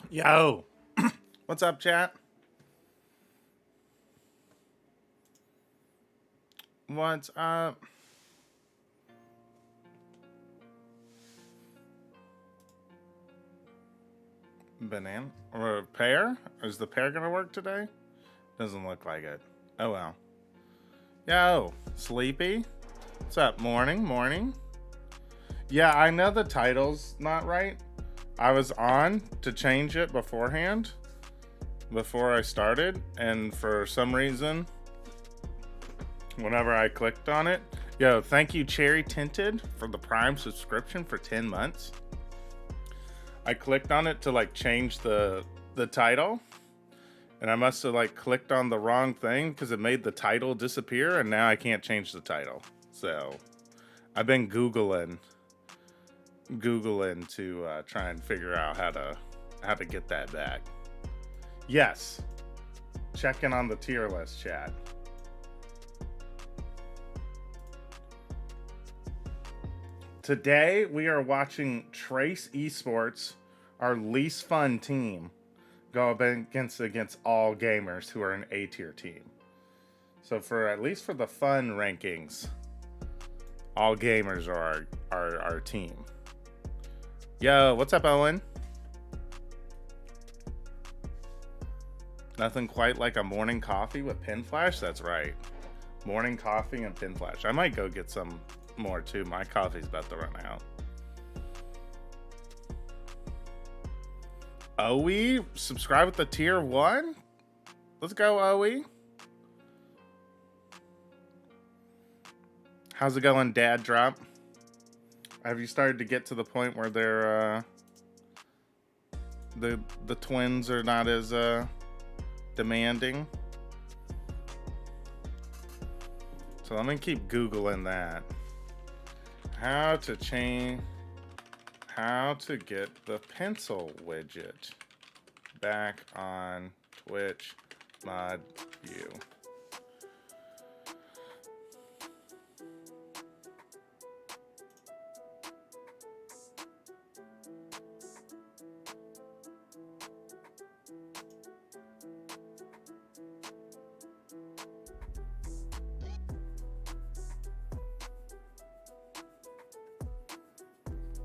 Yo, what's up, chat? What's up? Banana or pear? Is the pear gonna work today? Doesn't look like it. Oh well. Yo, sleepy? What's up? Morning. Yeah, I know the title's not right. I was on to change it beforehand, before I started, and for some reason, whenever I clicked on it, yo, thank you, Cherry Tinted, for the Prime subscription for 10 months. I clicked on it to like change the title, and I must have like clicked on the wrong thing because it made the title disappear, and now I can't change the title. So I've been googling to try and figure out how to get that back. Yes, checking on the tier list, chat. Today we are watching Trace Esports, our least fun team, go up against all gamers who are an A tier team. So for at least for the fun rankings, all gamers are our team. Yo, what's up, Owen? Nothing quite like a morning coffee with Pin Flash? That's right. Morning coffee and Pin Flash. I might go get some more too. My coffee's about to run out. Owie, subscribe with the tier 1? Let's go, Owie. How's it going, Dad Drop? Have you started to get to the point where they're the twins are not as demanding? So let me keep Googling that. How to get the pencil widget back on Twitch Mod View.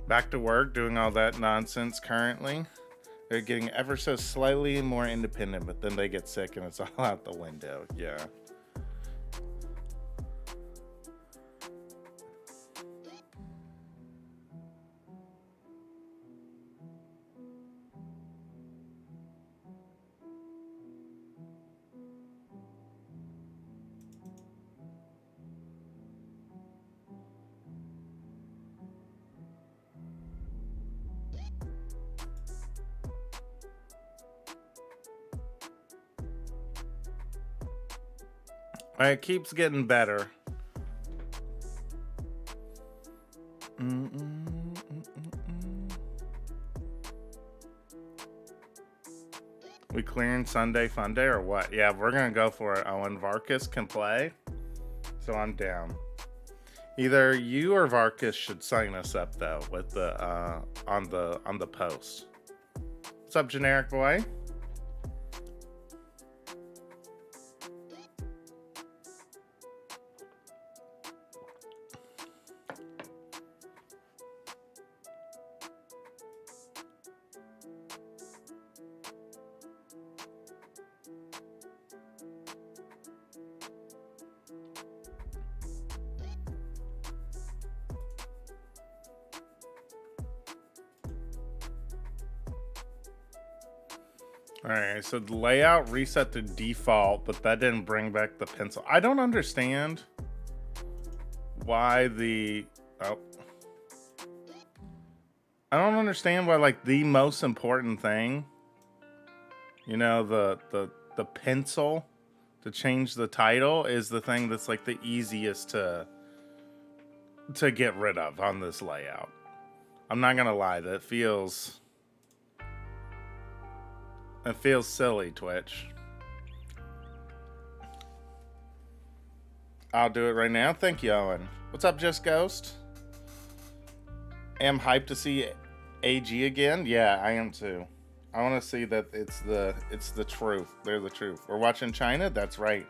Back to work, doing all that nonsense currently. They're getting ever so slightly more independent, but then they get sick and it's all out the window. Yeah. It keeps getting better. We clearing Sunday Fun Day or what? Yeah, we're gonna go for it. Oh, and Varkas can play, so I'm down. Either you or Varkas should sign us up though with the on the post. What's up, generic boy? Alright, so the layout reset to default, but that didn't bring back the pencil. I don't understand why the... Oh. I don't understand why, like, the most important thing, you know, the pencil to change the title is the thing that's, like, the easiest to get rid of on this layout. I'm not gonna lie, that feels... It feels silly, Twitch. I'll do it right now. Thank you, Owen. What's up, Just Ghost? Am hyped to see AG again. Yeah, I am too. I want to see that it's the truth. They're the truth. We're watching China. That's right.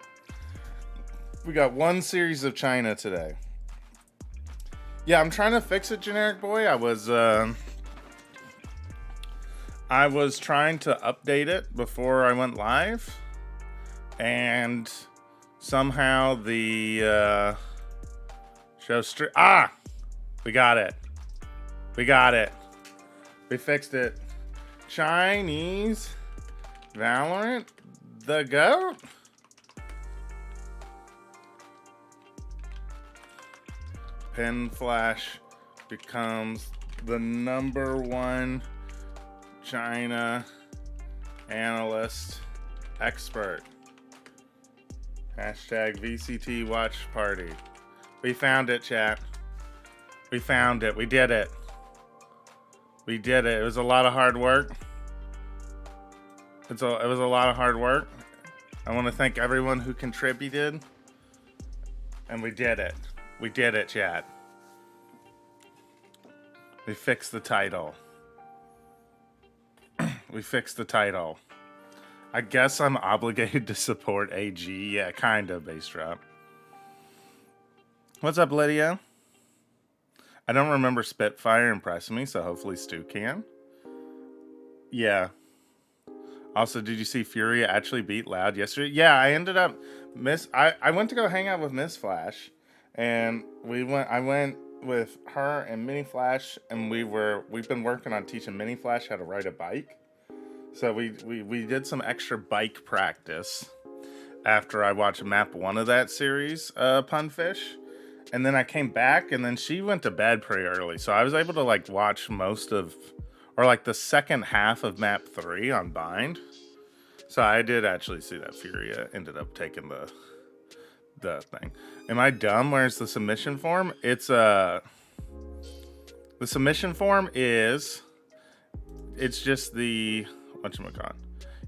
We got one series of China today. Yeah, I'm trying to fix it, generic boy. I was trying to update it before I went live, and somehow the show we got it. We fixed it. Chinese Valorant, the GOAT. Pen Flash becomes the #1 China analyst expert. Hashtag VCT watch party. We found it, chat. We found it. We did it. We did it. It was a lot of hard work. It was a lot of hard work. I want to thank everyone who contributed. And we did it. We did it, chat. We fixed the title. We fixed the title. I guess I'm obligated to support AG. Yeah, kind of, Bass Drop. What's up, Lydia? I don't remember Spitfire impressing me, so hopefully Stu can. Yeah. Also, did you see Furia actually beat Loud yesterday? Yeah, I ended up I went to go hang out with Miss Flash, and I went with her and Mini Flash, and we've been working on teaching Mini Flash how to ride a bike. So we did some extra bike practice after I watched map 1 of that series, Punfish. And then I came back, and then she went to bed pretty early. So I was able to like watch the second half of map 3 on Bind. So I did actually see that Furia ended up taking the thing. Am I dumb? Where's the submission form? It's the submission form is, it's just the whatchamacallit.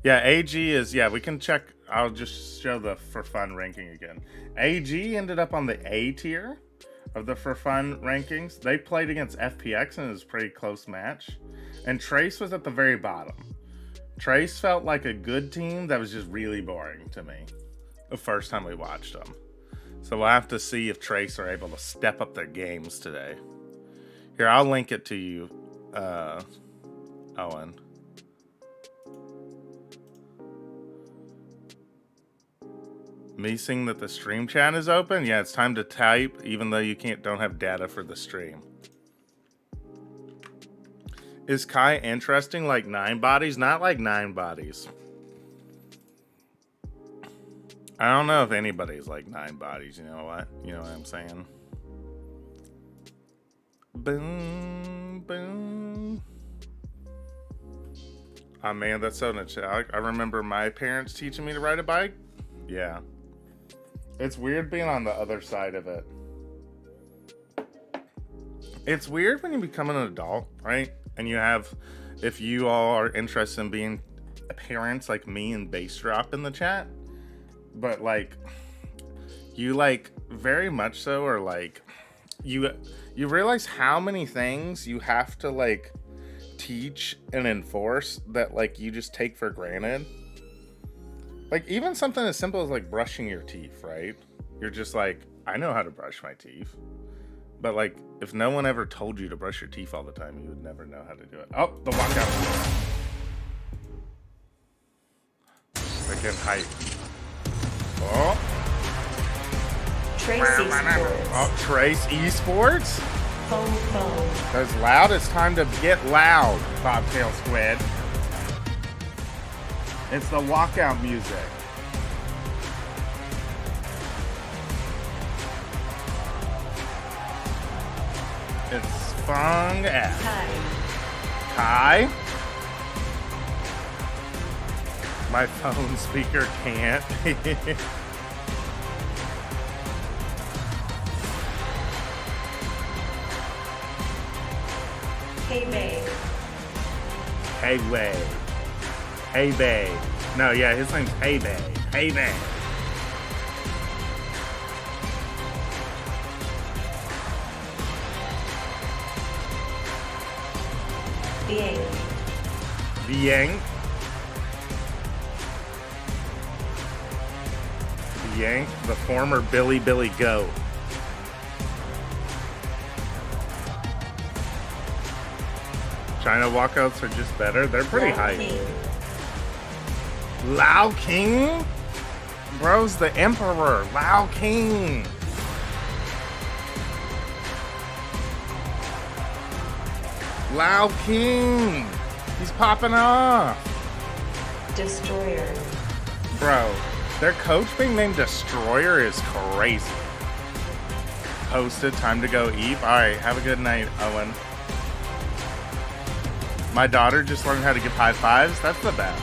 Yeah, AG is, yeah, we can check. I'll just show the for fun ranking again. AG ended up on the A tier of the for fun rankings. They played against FPX and it was a pretty close match. And Trace was at the very bottom. Trace felt like a good team that was just really boring to me the first time we watched them. So we'll have to see if Trace are able to step up their games today. Here, I'll link it to you, Owen. Me seeing that the stream chat is open? Yeah, it's time to type, even though you don't have data for the stream. Is Kai interesting like Nine Bodies? Not like Nine Bodies. I don't know if anybody's like Nine Bodies, you know what? You know what I'm saying? Boom, boom. Oh man, that's so much. I remember my parents teaching me to ride a bike. Yeah. It's weird being on the other side of it. It's weird when you become an adult, right? And you have, if you all are interested in being parents like me and Bass Drop in the chat, but like, you like very much so are like, you realize how many things you have to like teach and enforce that like you just take for granted. Like even something as simple as like brushing your teeth, right? You're just like, I know how to brush my teeth. But like, if no one ever told you to brush your teeth all the time, you would never know how to do it. Oh, the walkout. Freaking hype. Oh. Trace Esports. Oh, Trace Esports? Phone. As loud, it's time to get loud, Bobtail Squid. It's the walkout music. It's Fung F. Kai? My phone speaker can't. Hey babe. Hey Way. Hey Babe. No, yeah, his name's Hey Babe. Hey Babe. Yank. Yank, the former Billy Goat. China walkouts are just better. They're pretty hype. Lao King? Bro's the emperor. Lao King. Lao King. He's popping off. Destroyer. Bro, their coach being named Destroyer is crazy. Posted, time to go eat. Alright, have a good night, Owen. My daughter just learned how to give high fives. That's the best.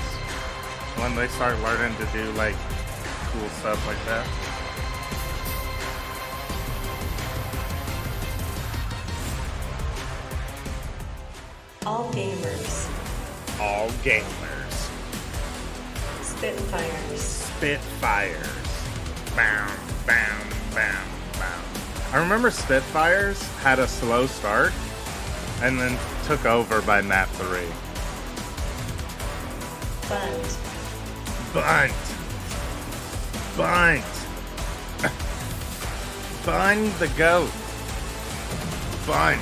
When they start learning to do like cool stuff like that. All gamers. All gamers. Spitfires. Spitfires. Bam, bam, bam, bam. I remember Spitfires had a slow start and then took over by map 3. Bunt. Bunt. Bunt. Bun the goat. Bunt.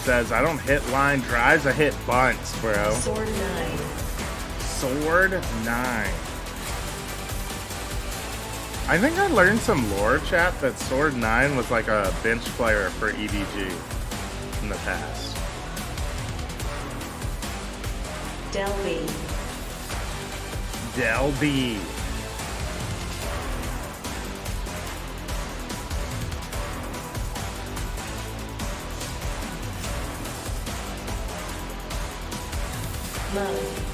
Says, I don't hit line drives, I hit bunts, bro. Sword 9. Sword 9. I think I learned some lore, chat, that Sword 9 was like a bench player for EDG in the past. Delby. Delby. Love.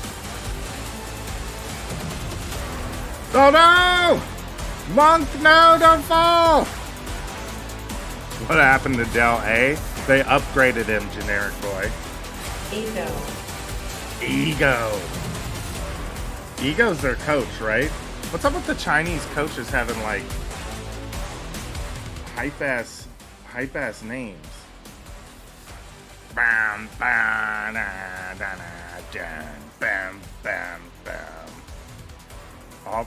Oh no! Monk, no, don't fall! What happened to Del A? They upgraded him, generic boy. Ego. Ego. Ego's their coach, right? What's up with the Chinese coaches having like hype ass names? Bam, bam, da, da, da, bam, bam, bam. Oh.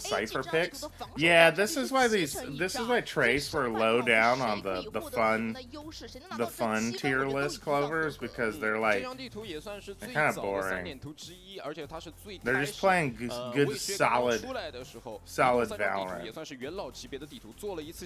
cipher picks. Yeah, this is why Trace were low down on the fun tier list clovers, because they're like, 这张地图也算是最 kinda 早的 boring. 3点图之一，而且它是最 they're just playing good 魏学刚刚 solid 出来的时候 solid 3张地图 Valorant. 也算是元老级别的地图，做了一次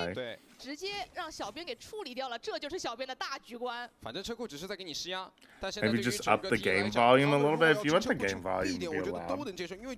lie. 对，直接让小编给处理掉了，这就是小编的大局观。反正车库只是在给你施压，但现在 Maybe 对于 just 整 up 个 the 题来 game 讲 volume a 他们 little 如果 bit. 要 If you 去 want 车 the 库 game 这一 volume 点 to 我 be 觉得都 allowed. 能接受，因为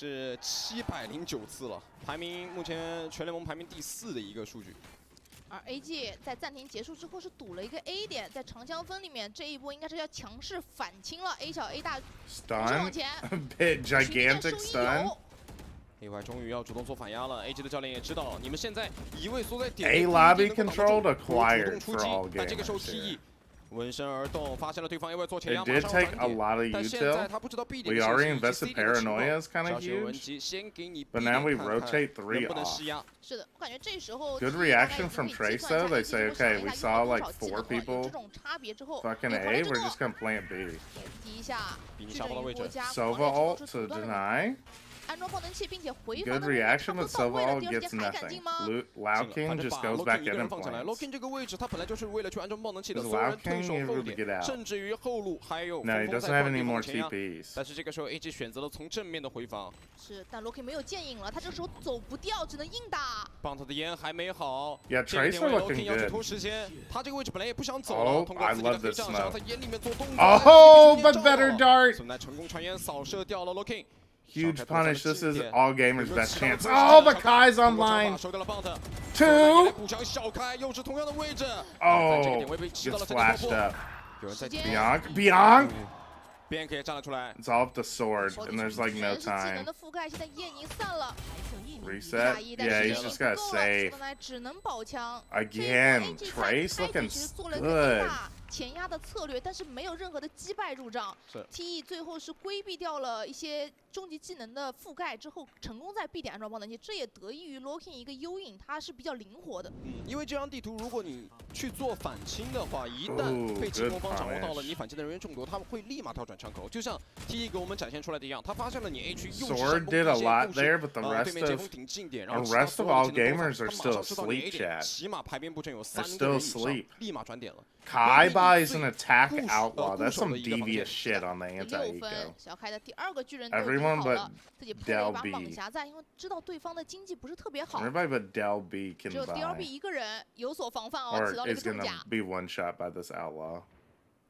是709次了，排名目前全联盟排名第4的一个数据。 而 AG 在暂停结束之后是赌了一个 A 点，在长江分里面这一波应该是要强势反清了 ，A 小 A 大同时往 Stun. 前， A bit 取得 gigantic 收益 stun. 有。 AY 终于要主动做反压了 ，AG 的教练也知道了，你们现在一位缩在点 A 位 lobby 不一定能够 control 挡得住 acquired 主动出 for 击 all，但这个时候 gamers TE here. 闻声而动，发现了对方因为做前 It 压，马 did 上 take 转 a 点。 lot of 但现在 util. 他不知道 B 点 We 的 already 信息以及 invested C 点的情况 paranoia is kind 小 of 雪文 huge. 吉先给你 But B now 点 we 看看 rotate 3能不能 off. 施压。是的，我感觉这时候 Good TE 大概 reaction 已经 from 会计 Trace 算 though. 一 They 下 say, AG 会 okay, 想 we 一下 saw 用多 like 少技 4能了，有这 people 种差别之后， fucking 跑 A. 雷之 We're 后 just gonna plant B. 点击一下比你矩下方的位置阵余波加 Sova 狂烈 ult 之 to 后，不断的 deny. 安装爆能器，并且回防 Good 的能力差 reaction, 不多 but 到 Sova 位了。 ult 第二时 gets 间还敢进 nothing. 吗？ Lao 反 King 正 just 把 goes Low back King 一个 in 人 and 放进来 ，Low King plants. 这个位置他本来就是为了去安装爆能器的， Does 所有 Lao 人退守 King 后 able to 点， get out? 甚至于后路还有 No, he 风 doesn't 在 have 帮 any 对 more 方前压。 TPs. 但是这个时候 AG 选择了从正面的回防，是，但 Loki 没有剑影了，他这时候走不掉，只能硬打。棒他的烟还没好。 Yeah, 这个 Tracer 点位 looking Low King 要去 good. 拖时间，他这个位置本来也不想走 Oh, 了，通过 I 自己的 love 黑 this 杖想 smoke. 在烟里面做动作。 Oh, 但 but 是 better 被 dart. 孙奈成功传烟扫射掉了 Low King。 Huge punish. This is all gamers' 有没有 best 吃到 chance. 最 Oh, 后 but 的 Kai's 通过长 online. 发收掉了棒子。 Two. 补强小开又是同样的位置。 Oh, 在这个点位被吃到 gets 了三点 flashed 破。 up. 有人在时间 Beyond. 边可以站了出来。 It's all up the sword, 手 and 底 there's like 全 no 是技能 time. 的覆盖，现在焰已经散了。 Reset. 下一，但 Yeah, 是 he's 焰 just 不 gotta 够了， save. 索奈只能保枪。 Again, 这一波 Trace 采取 looking 其实做了一个 good. 大前压的策略，但是没有任何的击败入账。是 TE 最后是规避掉了一些终极技能的覆盖之后，成功在 B 点安装爆能器，这也得益于 Loki 一个优影，它是比较灵活的。因为这张地图，如果你去做反清的话，一 Ooh, 旦被进攻方 good 掌握到了 punish. 你反击的人员中毒，他们会立马跳转枪口，就像 TE 给我们展现出来的一样，他发现了你 A 区又是 Sword 闪攻 did a 地线， lot 又是 there, but the 对 rest 面接 of 风挺近点， the 然后其他 rest 所 of 有 all 的技能都 gamers 发 are 他马 still 上知道你 A asleep, 点， chat. 起码排兵布阵有3 They're 个人 still 以上 asleep. 立马转点了。 Kai buys an attack Goose- outlaw. That's some 固守的一个防线。 devious shit on the 6 anti-eco. 分，小开的第2个巨人都已经 Everyone 好 but 了，自己配了一把 Del 蟒 B. 匣在，因为知道对方的经济不是特别好， Everybody but Del B 只 can 有 DLB buy. 一个人有所防范哦， Or 起到了一 is 个重 gonna 甲。 be one shot by this outlaw.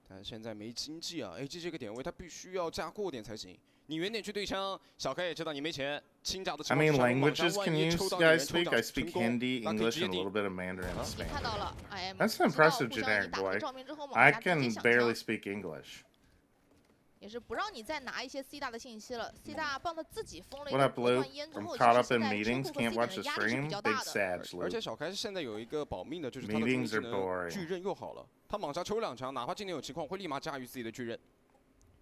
但现在没经济啊，AG 这个点位他必须要加过点才行。你远点去对枪，小开也知道你没钱，轻甲的 I 情况 mean, 下，如果 languages 万 can 一 you 抽到你人 guys 抽 speak? 奖 I 成 speak 功， Hindi, 那可以 English, 直接 and a 顶 little bit of Mandarin and 已经 Spanish. 看到了 IM， That's 知道 impressive 互相已 generic 经打过 boy. 照面之后，蟒 I 匣直接 can 想 barely 枪， speak English. 也是不让你再拿一些 C 大的信息了。C 大帮他自己封了一 What 个 up, 波 Blue? 段烟之 I'm 后，其 caught 实 up 现 in 在 meetings, 车库和 can't C 点 watch 的 the 压力是比 stream. 较 Big 大的。 Sag 而且 Luke. 小开现在有一个保命的，就是他的 Meetings 技 are 能 boring. 巨刃又好了，他蟒匣抽2枪，哪怕今天有情况，会立马驾驭自己的巨刃。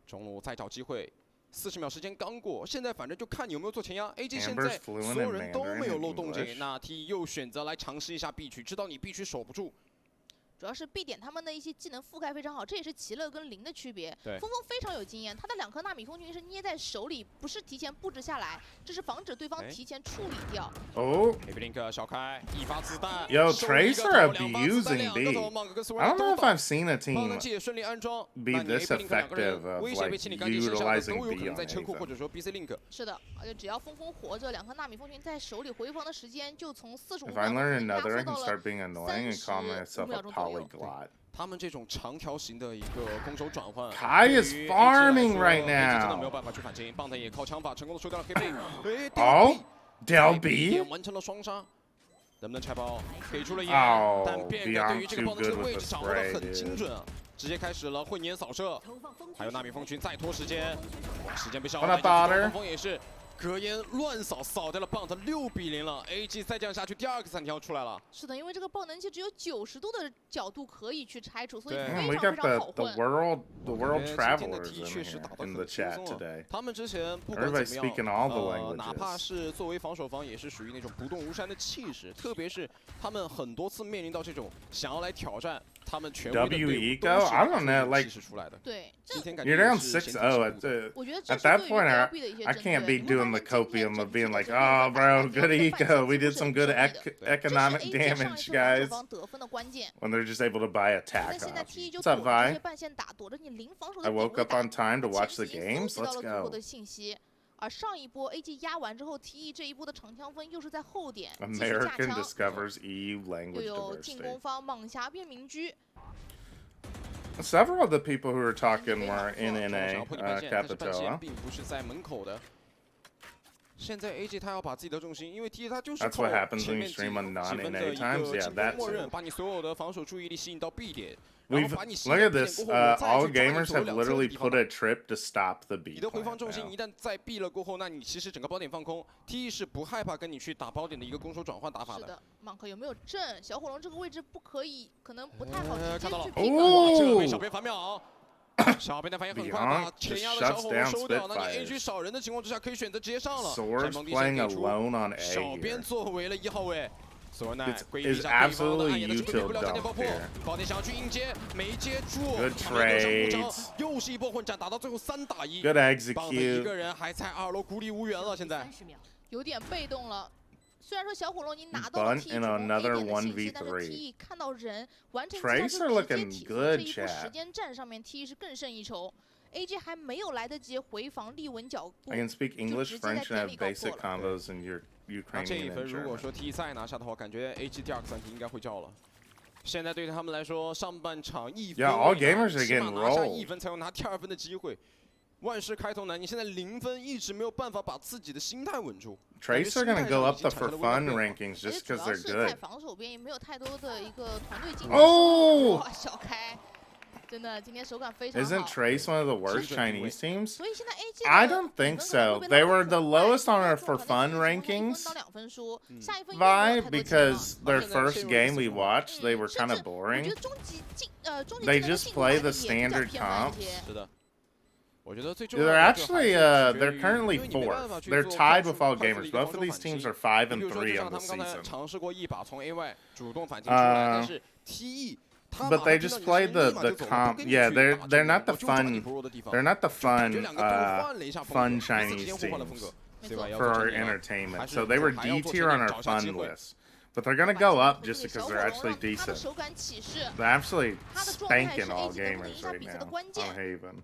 中路再找机会，40秒时间刚过，现在反正就看你有没有做前压。AG 现 Amber's 在 fluent 所有 in 人都 Mandarin 没有 and 漏动静， English. 那 T 又选择来尝试一下 B 区，知道你 B 区守不住。主要是 B 点他们的一些技能覆盖非常好，这也是奇乐跟零的区别。对峰峰非常有经验，他的2颗纳米风群是捏在手里，不是提前布置下来，这是防止对方提前处理掉。 Oh, Heavy Link 小开一发子弹 Yo, 收了一个 Tracer 头2发子弹 abusing 2个头 B. Monk 跟 Sword I don't know 都 if 倒 I've seen a 爆能 team 器也顺利安装， be 那你 this Heavy Link 2个 effective 人 of 威胁被 like 清理干净，剩下的 utilizing 都有可 B 能 on 在车库或 Ava. 者说 BC Link。是的，而且只要峰峰活着，2颗纳米风群在手里回防的时间就从45 If I 秒 learn 压 another, I 缩 can 到了 start being annoying and call myself 35 a 秒钟左右。 polyglot. 他们这种长条形的一个攻守转换 Kai is 对于 AG farming 来 right 说，AG 真的没 now. 有办法去反击，棒他也靠枪法成功的收掉了黑背。哎 Oh, Del 一 B? 完成了双杀，能不能拆包？给出了烟，哦但变 Beyond 个对于这个 too 爆能器的 good 位 with 置 the 掌握的 spray, 很精准啊！直接开始了混烟扫射，还有纳米风群再拖时间，时间被消耗 What 殆 up, 尽， Otter? 风风也是隔烟乱扫，扫掉了棒，他6比0了。AG 再这样下去，第2个3条出来了。是的，因为这个爆能器只有90度的角度可以去拆除，所以对Man, 非 we 常 got 非常好 the 混。 world 今天的 travelers T in 确实 here 打得 in 很 the 轻 chat 松啊 today. 他们之前不管 Everybody 怎么样， speaking all the 哪怕 languages. 是作为防守方，也是属于那种不动如山的气势。特别是他们很多次面临到这种想要来挑战他们权威的队伍， WE 都是 I don't know, 拿出这种 like- 气势出来的。对，这今天感觉 You're 也 down 是显 6-0 体 at 程度 the. 我觉得这 At 是 that 对于 point, DLB 的一些 I 针 can't 对。 be 你看 doing 他 the 们今天 copium 整 of 体 being 的 like, 这个战 oh, 法 bro, 是 good 非 eco. 常 We did 是 some 有 good 胜利的。 对 economic 这是 AG 上 damage, 一次防守 guys. 方得分的关键。 When they're just able to buy 那 attack 现在 off. TE 就 What's 躲 up, 着这些 Vi? 半线打，躲着你零防守 I 的点 woke 位 up 打。 on time to 前 watch 期 the 已经 games. 搜集到 Let's 了足够 go. 的信息。而上一波 AG 压完之后，TE 这一波的长枪分又是在后点继续架 American 枪， discovers EU 又 language 有进 diversity. 攻方蟒匣变民居。 Several of the people who were talking were in 想 NA, 要破你半线，但是半线 Capitola. 并不是在门口的。现在 AG 他要把自己的重心，因为 T 他就是 That's 靠 what happens 前 when 面 you stream on 几分的 non-NA 一 times. 个 Yeah, 进攻 that 默 too. 认，把你所有的防守注意力吸引到 B 点，然 We've 后把你吸 look 引到 at B 点 this. 过后，我再 All 去抓你 gamers 所有 have 两侧的 literally 地方 put。a trip to stop the 你 B 的回防 plant 重心 now. 一旦在 B 了过后，那你其实整个包点放空 ，T 是不害怕跟你去打包点的一个攻守转换打法的。是的，Monk 有没有震？小火龙这个位置不可以，可能不太好直接看到了去 pick。哦哇，这被小编反秒。小编的反应很快，把 Beyond 前压 just 的小 shuts 火龙 down 收掉。那你 Spitfires. AG 少人的情况之下，可以选择直接上了。 Swords 闪光地 playing 线给出， alone on A 小编 here. 作为了1号位。索尔奈 It's 规避 is 一下对方的 absolutely 暗眼的机会，免不了 util 战点爆破 dump here.。宝典想要去硬接，没接住。 Good 旁边对上 trades 无常又是一波混战，打到最后3打1。 Good 棒的一 execute. 个人还在2楼孤立无援了，现在。 30秒。有点被动了。虽然说小火龙已经拿到了 Bunt T in 主攻 A another 点的信息，但是 1v3 T 看到人完成 Tracer 之后就直接 looking 体 good, 这一波 chat. 时间战上面 T 是更胜一筹。AG 还没有来得及回防立稳脚步 I，can speak English, 直接在 French, 田 and 里 have 搞破 basic 了。 combos in your 那这一 Ukrainian 分 and 如果 German. 说 T 再拿下的话，感觉 AG 第2个3题应该会叫了。现在对于他们来说，上半场1分 Yeah, all 未拿 gamers are 起码 getting 拿下 rolled. 1分才有拿第2分的机会。万事开头难，你现在0分，一直没有办法把自己的心态稳住。 Tracer gonna go up the 感觉心态上已经产 for 生了微妙 fun 变化。 rankings 而且 just 主 because 要 they're 是在 good. 防守边也没有太多的一个团队竞争。哦哇，小开，真的今天手感非常 Isn't 好。 Trace one of the worst Children do Chinese teams? 所以现在 AG I 的 don't think 比分 so. 会 They 变得 were 很 the 快 lowest on 因为 our 这 for 种 fun 团队竞争1 rankings 到2分输，下一分又没有 vibe 太多期 because 望 their Okay, first then game we seriously. watched, they were 甚 kind 至 of 我 boring. 觉得终极They 技能的 just 进度 play 来 the 得也比较 standard 偏慢一 comps. 些。是的，我觉得最重要 They're 的就还 actually 是取决 they're 于 currently 因为你没办法 fourth. 去 They're 做 tied 快速 with all 快速的 gamers. 一个 Both 防 of 守 these 反击 teams are 5 你比 and 如说，就 3 像 on 他 the 们刚才 season. 尝试过一把从 A 外主动反击出来，但是 TE 他 But 马 they 上听到 just 你 play 声音 the 立马 the 就走了，不 comp. 跟你 Yeah, 去 they're 打 they're 这 not 个 the 我就抓你 fun. 薄弱的地方 They're not the 就感觉 fun 两个都换了一下风格 fun 彼此 Chinese 之间互换了风格 teams 没 C 错 Y 要 for 做 our 正面 entertainment. 还是 So they were 还要 D 做 tier 正 on 面 our 找一下机 fun 会。 list, but they're gonna 把 go 球 up 投给 just 小 because 火 they're 龙 actually 让他的 decent. 手感启示， They're absolutely 他的状态是 spanking all AG 能不能 gamers 赢下 right 比赛 now 的关 on 键。 Haven.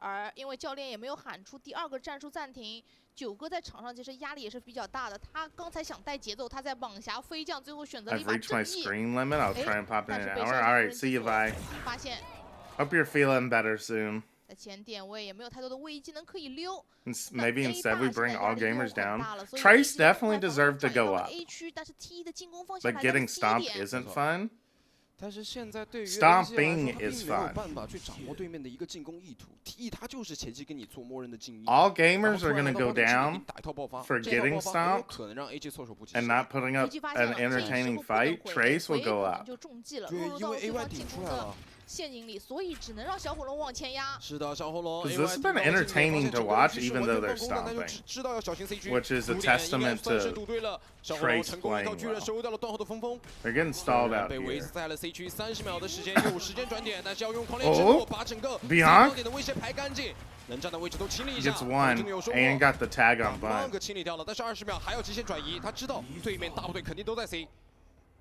而因为教练也没有喊出第2个战术暂停，九哥在场上其实压力也是比较大的。他刚才想带节奏，他在网峡飞将，最后选择了一 I've 把 reached 正 my 义。 screen limit. I'll 哎 try and pop in 但 an 是被 hour. 上 All 一 right, 人 see 击 you. 破 Bye. 发现 Hope you're feeling better soon. 在前点位也没有太多的位移技能可以溜。 Maybe instead we bring all gamers down. 所以 Trace AG 在 definitely 防守 deserved to 反映 go 到了 up. A 区，但是 T 的进攻方向 But 还在 getting C stomped 点。 isn't fun. 但是现在对于 Stomping 他并 is 没有 fun. 办法去掌握对面的一个进攻意图，TE 他就是前期跟你做默认的静音。 All 然 gamers 后 are 突然 gonna 来到 go 包点区里 down 打一套爆发， for 这套 getting 爆发很有 stomped 可能让 AG 措手不及。 and not putting 估 up 计发现 an 了，这时 entertaining 候不能 fight. 回 Trace will 回 go 可能 up. 就中计了，对，落入因为到对 AY 方进攻的顶出来了。陷阱里，所以只能让小火龙往前压。是的，小火龙 'Cause this has been entertaining to watch, even though they're stomping, 知道要小心 CG， which is a 赌点应该 testament 算是 to 赌对了。小火龙 Trace 成功一套 playing 巨人 well. 收掉了断后的风锋， They're getting stalled out 被围 here. 死在了 C 区30秒的时间，有时间转点，但是要用狂烈之哦怒把整个 Beyond 高点的威胁排干净，能站的位置都清理一下。 Gets one 真的有收获 and got the tag on 把 Bunt. Blank 清理掉了，但是20秒还要极限转移，他知道对面大部队肯定都在 C，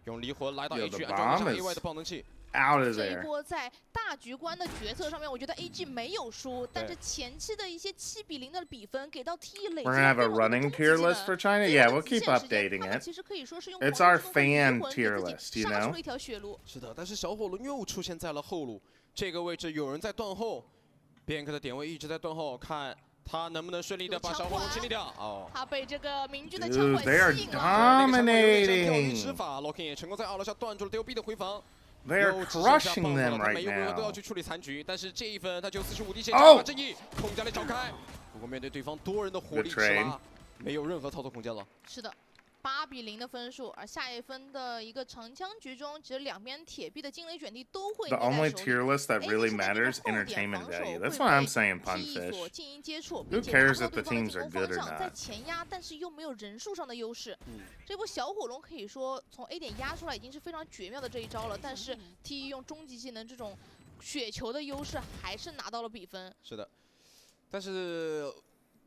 用离魂来到 Yo, A 区 the 安装一 bomb 下 A 外 is 的爆能器。 Out of 这一 there. 波在大局观的决策上面，我觉得 AG 没有输，但是前期的一些7比0的比分给到 T 累积 We're 了 gonna have a 非常多的 running 终极 tier 技 list 能 for China. 最 Yeah, 后 we'll 的极 keep 限时间 updating 他们 it. 其实可以说是用 It's 狂 our 烈之怒和离 fan 魂 tier 给 list, 自己 you 杀出 know? 了一条血路。是的，但是小火龙又出现在了后路这个位置，有人在断后，边克的点位一直在断后，看他能不能顺利的把小火龙清理掉。哦，他被这个明军的 Dude, 枪管 they are 吸引了。dominating. 执法 Locking 也成功在2楼下断住了 DOB 的回防。 They are 又只剩下 crushing 棒子 them 了，他 right 每回合都要 now. 去处理残局，但是这一分他就45滴血 Oh 把正义空间里找开，不过面对对方多人的火力 Good 吃 trade 拉，没有任何操作空间了。是的。8比0的分数，而下一分的一个长枪局中，其实两边铁壁的惊雷卷地都会 The 捏在 only 手里。 tier list that AG really 现在这个 matters 后点 entertainment 防守 value. 会 That's why I'm 被 saying T 所 Punfish. 进行接触， Who 并且 cares 拿 if 不 the 到对方的 teams 进 are 攻 good 方 or 向，在 not? 前压，但是又没有人数上的优势。嗯，这波小火龙可以说从 A 点压出来已经是非常绝妙的这一招了，但是 T 用终极技能这种雪球的优势，还是拿到了比分。是的，但是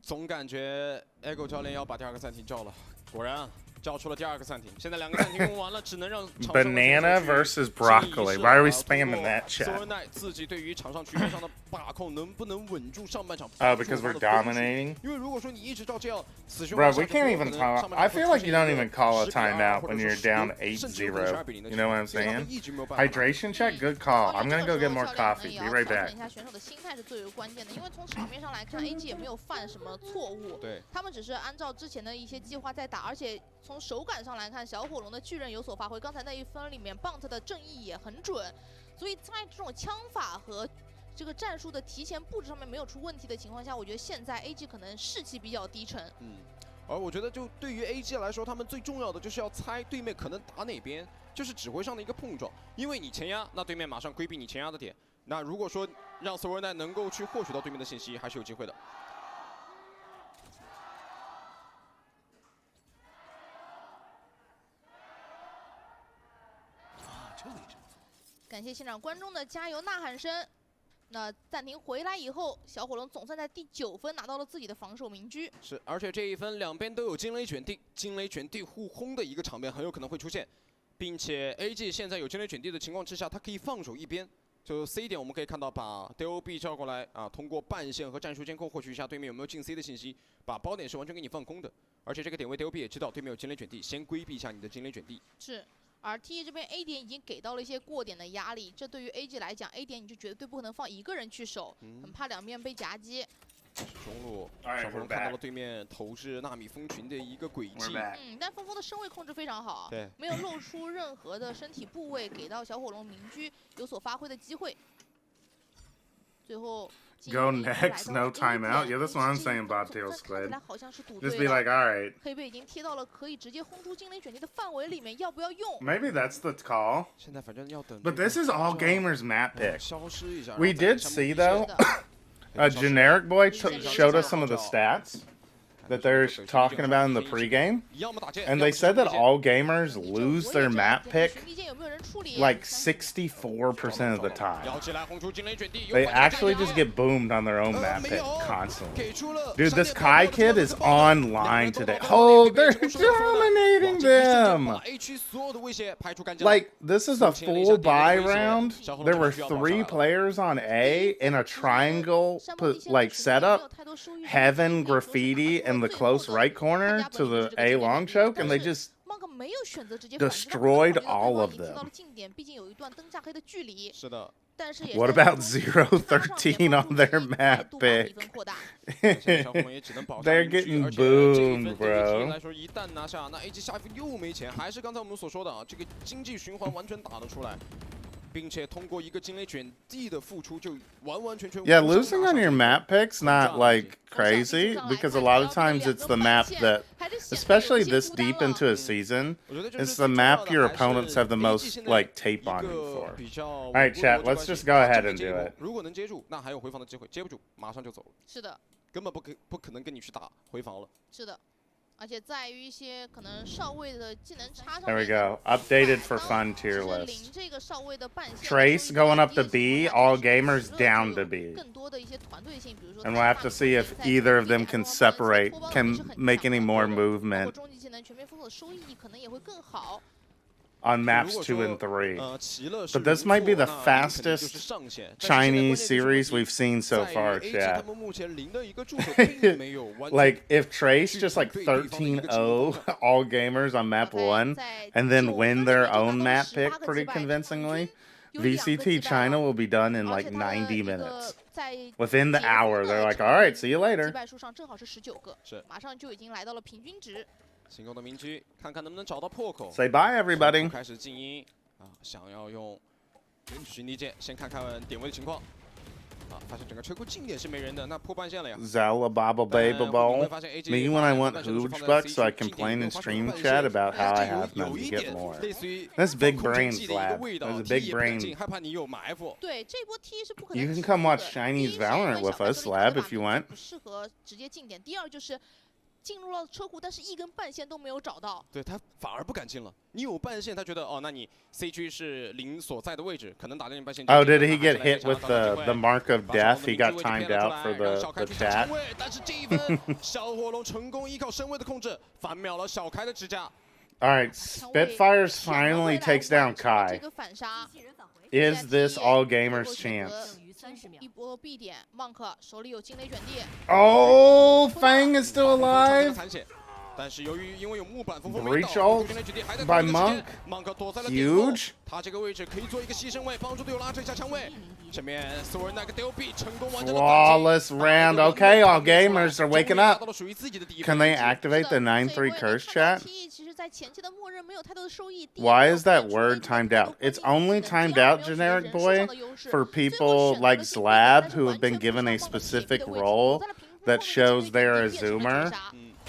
总感觉 Ego 教练要把第2个暂停叫了。果然啊，叫出了第2个暂停。现在2个暂停用完了，只能让场上的 Banana 选手去 versus broccoli. Why are we spamming that chat? Sorenai 自己对于场上局面上的把控能不能稳住上半场 Oh, because we're dominating? 因为如果说你一直照这样死循 Bro, 环 we 下去， can't 可 even 能 call. 上半 I 场会 feel 出 like you 现 don't 一个 even call a 10-2 timeout 或 when 者 you're 说 down 10-0 甚至 8-0. 12比0的 You know what I'm 情况，因为他 saying? 们一直没有办法 Hydration check, good call. I'm gonna go get more 这个时候 coffee. 教 Be 练 right 可能 back. 也要调整一下选手的心态是最为关键的，因为从场面上来看，AG 也没有犯什么错误，对，他们只是按照之前的一些计划在打，而且从手感上来看，小火龙的巨人有所发挥。刚才那一分里面 ，Bunt 的正义也很准，所以在这种枪法和这个战术的提前布置上面没有出问题的情况下，我觉得现在 AG 可能士气比较低沉。而我觉得就对于 AG 来说，他们最重要的就是要猜对面可能打哪边，就是指挥上的一个碰撞。因为你前压，那对面马上规避你前压的点。那如果说让 Sorenai 能够去获取到对面的信息，还是有机会的。感谢现场观众的加油呐喊声。那暂停回来以后，小火龙总算在第9分拿到了自己的防守民居。是，而且这一分两边都有惊雷卷地互轰的一个场面，很有可能会出现，并且 AG 现在有惊雷卷地的情况之下，他可以放手一边。就 C 点我们可以看到，把 DOB 叫过来啊，通过半线和战术监控获取一下对面有没有进 C 的信息，把包点是完全给你放空的。而且这个点位 DOB 也知道对面有惊雷卷地，先规避一下你的惊雷卷地。是。而 TE 这边 A 点已经给到了一些过点的压力，这对于 AG 来讲 ，A 点你就绝对不可能放一个人去守，很怕两边被夹击。中路，小火龙看到了对面投掷纳米蜂群的一个轨迹。但峰峰的身位控制非常好，对，没有露出任何的身体部位，给到小火龙民居有所发挥的机会。最后。Go next, no timeout. Yeah, that's what I'm saying, Bobtail Squid. Just be like, all right. 黑贝已经贴到了可以直接轰出惊雷卷地的范围里面，要不要用 ？Maybe that's the call. 现在反正要等。But this is all gamers map pick. 消失一下。 We did see though, a generic boy showed us some of the stats that they're talking about in the pregame, and they said that all gamers lose their map pick like 64% of the time. They actually just get boomed on their own map pick constantly. Dude, this Kai kid is online today. Oh, they're dominating them! Like, this is a full buy round. There were 3 players on A in a triangle like setup. Heaven, Graffiti, and the close right corner to the A long choke, and they just destroyed all of them. What about 0-13 on their map pick? They're getting boomed, bro. 来说，一旦拿下，那 AG 下一分又没钱，还是刚才我们所说的啊，这个经济循环完全打得出来。并且通过一个惊雷卷地的付出，就完完全全。Yeah, losing on your map picks not like crazy because a lot of times it's the map that, especially this deep into a season, it's the map your opponents have the most like tape on you for. All right, chat, let's just go ahead and do it. 如果能接住，那还有回防的机会；接不住，马上就走了。是的，根本不可能跟你去打回防了。是的。而且在于一些可能哨位的技能差上 There we go. Updated for fun tier list. 零这个哨位的半线 Trace going up to B, all gamers down to B. 更多的一些团队性，比如说 And we'll have to see if either of them can separate, can make any more movement 终极技能全面封锁的收益可能也会更好。 on maps 2 and 3. But this might be the fastest Chinese series we've seen so far, chat. Like, if Trace just like 13-0 all gamers on map 1 and then win their own map pick pretty convincingly, VCT China will be done in like 90 minutes. Within the hour, they're like, all right, see you later. 击败数上正好是19个，马上就已经来到了平均值。 行动的民居，看看能不能找到破口。 Say bye, everybody. 开始静音啊，想要用寻敌剑，先看看点位的情况。啊，发现整个车库近点是没人的，那破半线了呀。Zella Bobble Babble. Me when I want huge bucks, so I complain in stream chat about how I have none to get more. That's big brains, lad. That's a big brain. 害怕你有埋伏。对，这波 T 是不可能。 You can come watch Chinese Valorant with us, lab, if you want. 不适合直接进点。第二就是。 进入了车库，但是一根半线都没有找到。对他反而不敢进了。你有半线，他觉得哦，那你 C 区是零所在的位置，可能打到你半线。Oh, did he get hit with the mark of death? He got timed out for the chat. 但是这一分，小火龙成功依靠身位的控制，反秒了小开的指甲。All right, 枪位 Spitfires 抢了回 finally 来 takes down 完成了这 Kai. 个反杀。 Is this all 最 gamers' 后选择 chance? 一波 B 点 ，Monk 手里有惊雷卷地， Oh, Fang is still 这个 alive. 残血。但是因为有木板，风风没 Breach 倒， ult 中间的绝地还在 by 同一个时间 Monk. Monk 躲在了顶后 Huge. 他这个位置可以做一个牺牲位，帮助队友拉扯一下枪位。前面索尔那个 DOB 成功完成了反击 Flawless round. Okay, all gamers are waking 拿 up. 到了属于自己的第一 Can 分 they 一击 activate the 9-3 curse chat? TE 其实在前期的默认没有太多的收益。 Why is that word timed out? It's only timed out, Generic Boy, for people like Zlab who have been given a specific role that shows they're a Zoomer